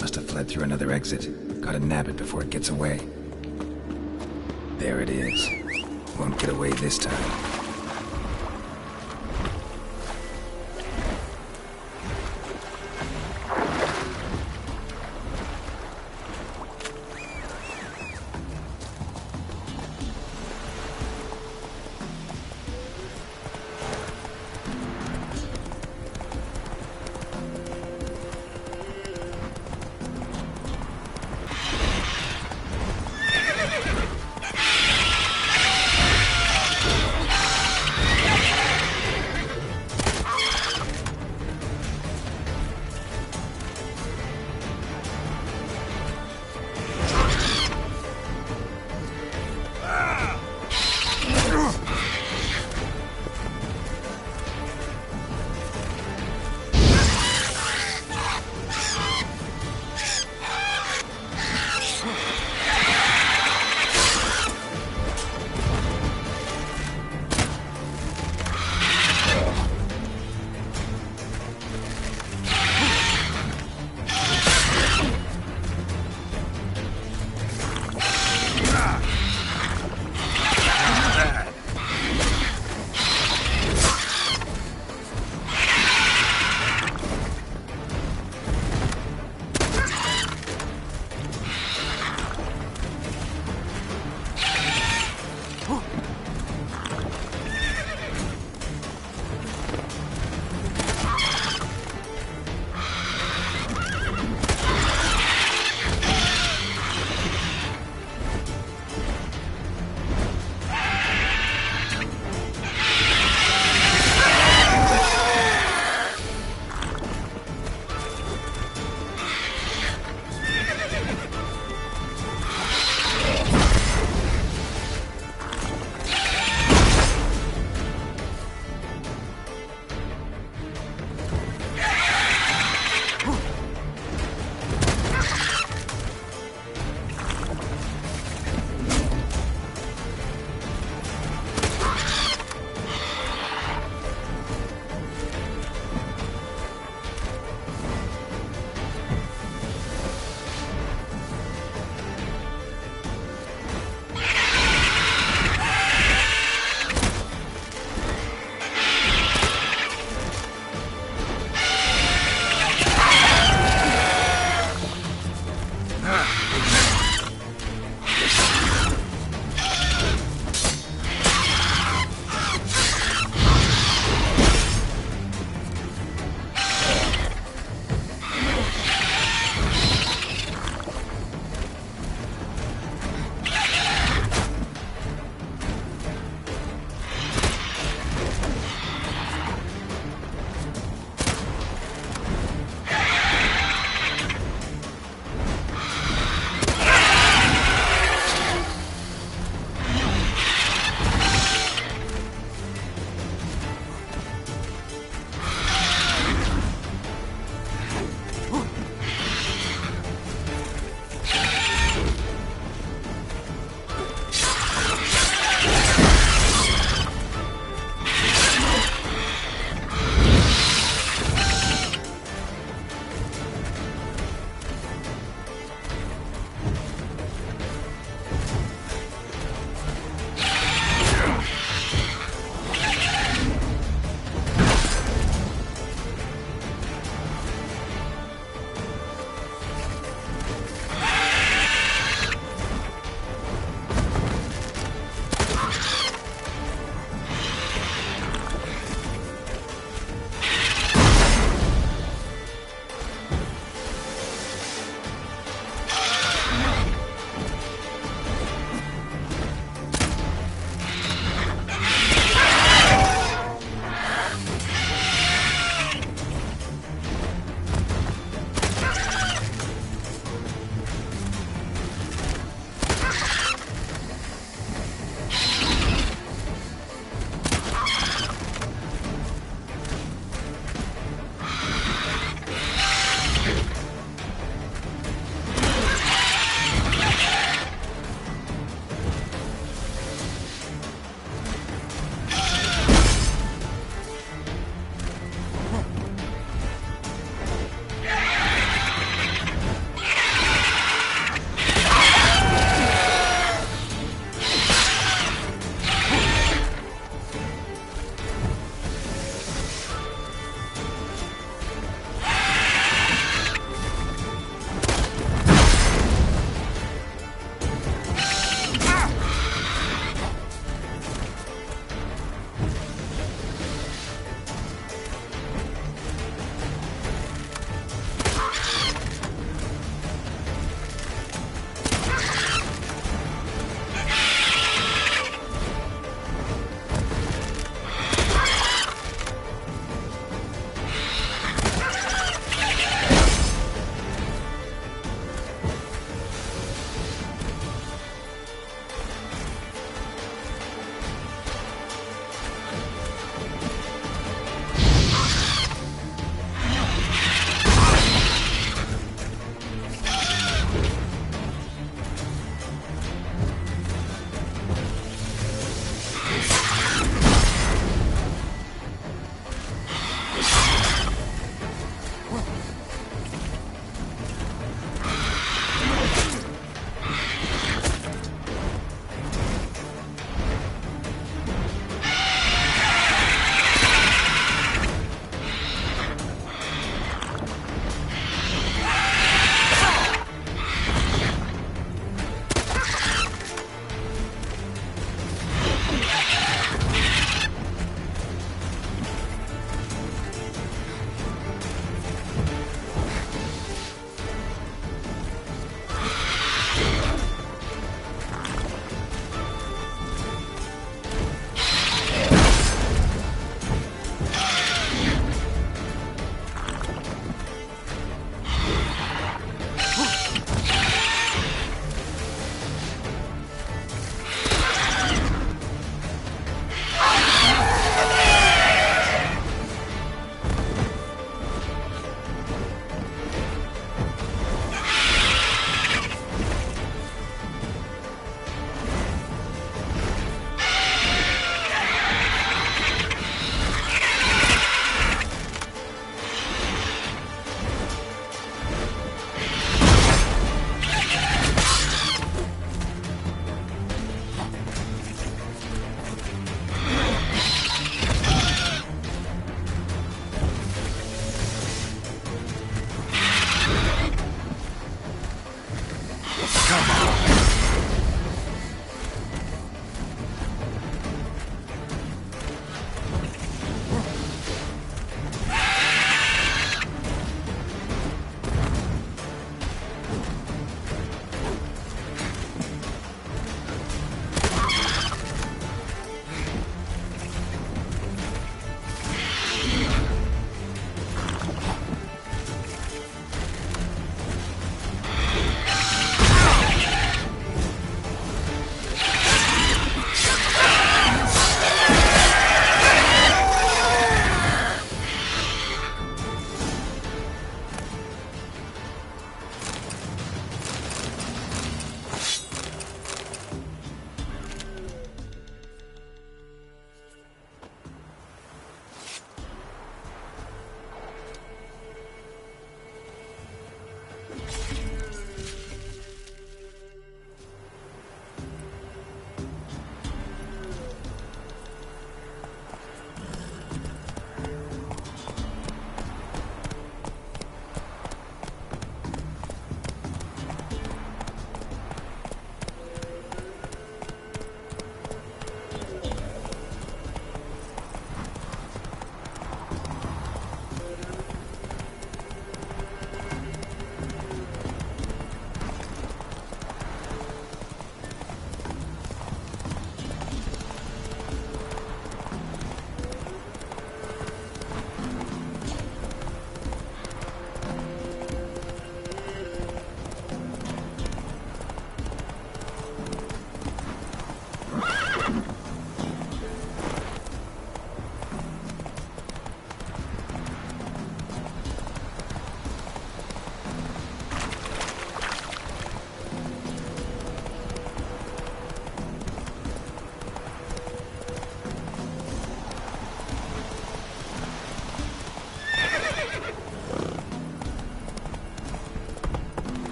Must have fled through another exit. Gotta nab it before it gets away. There it is. Won't get away this time.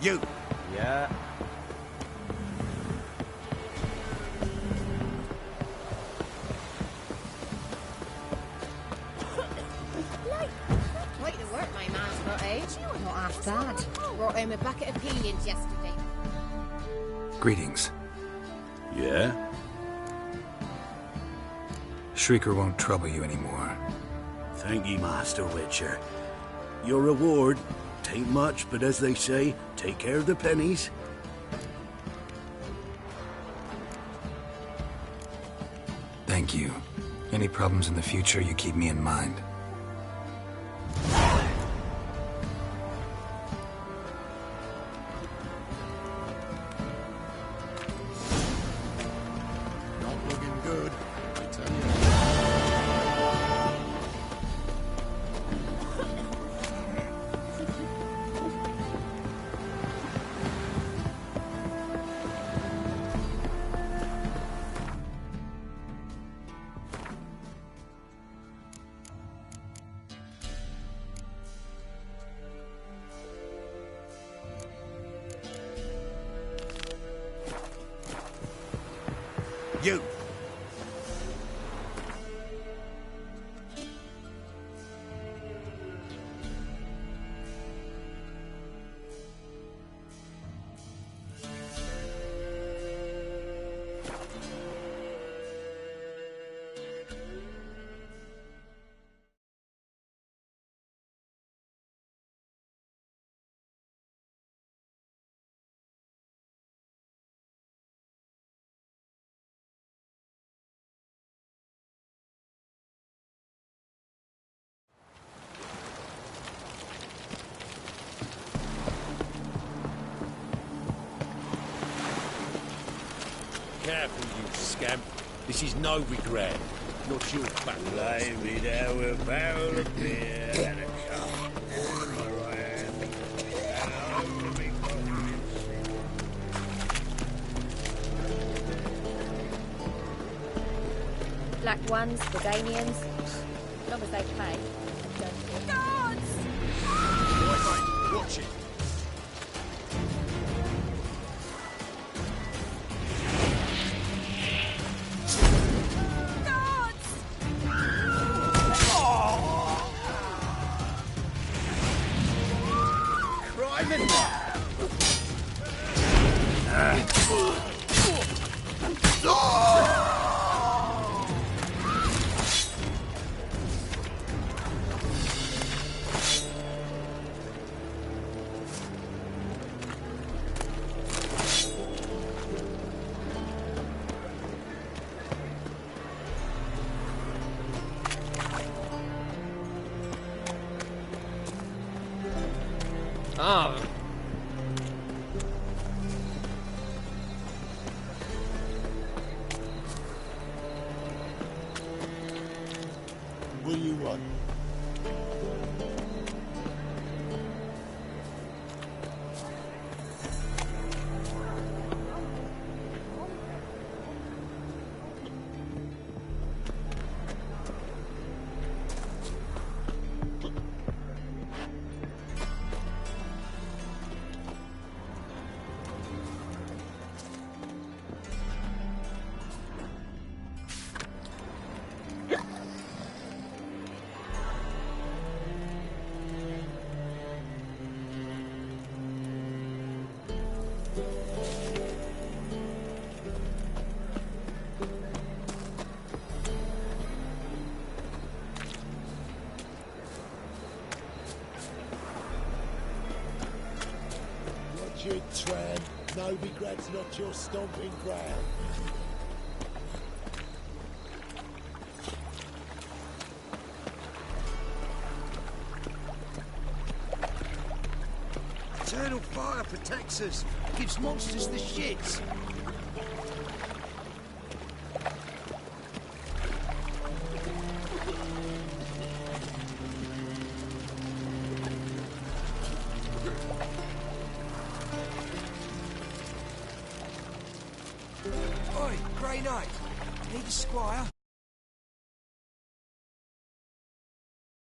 You. Yeah. Quite the work my man's got, eh? Not half bad. Brought home a bucket of peelings yesterday. Greetings. Yeah? Shrieker won't trouble you anymore. Thank ye, Master Witcher. Your reward, tain't much, but as they say, take care of the pennies. Thank you. Any problems in the future, you keep me in mind. Not looking good, I tell you. You. Careful, you scamp. This is no regret. Not your back. Lay me down with a barrel of beer and a cup in my right hand. And over me pockets. Black ones, Bordanians, as long as they pay. Guards! Mate, watch it. Ah. What do you want? Watch it, tramp. No regrets, not your stomping ground. Eternal fire protects us. Gives monsters the shits. Oi, Grey Knight. Need a squire?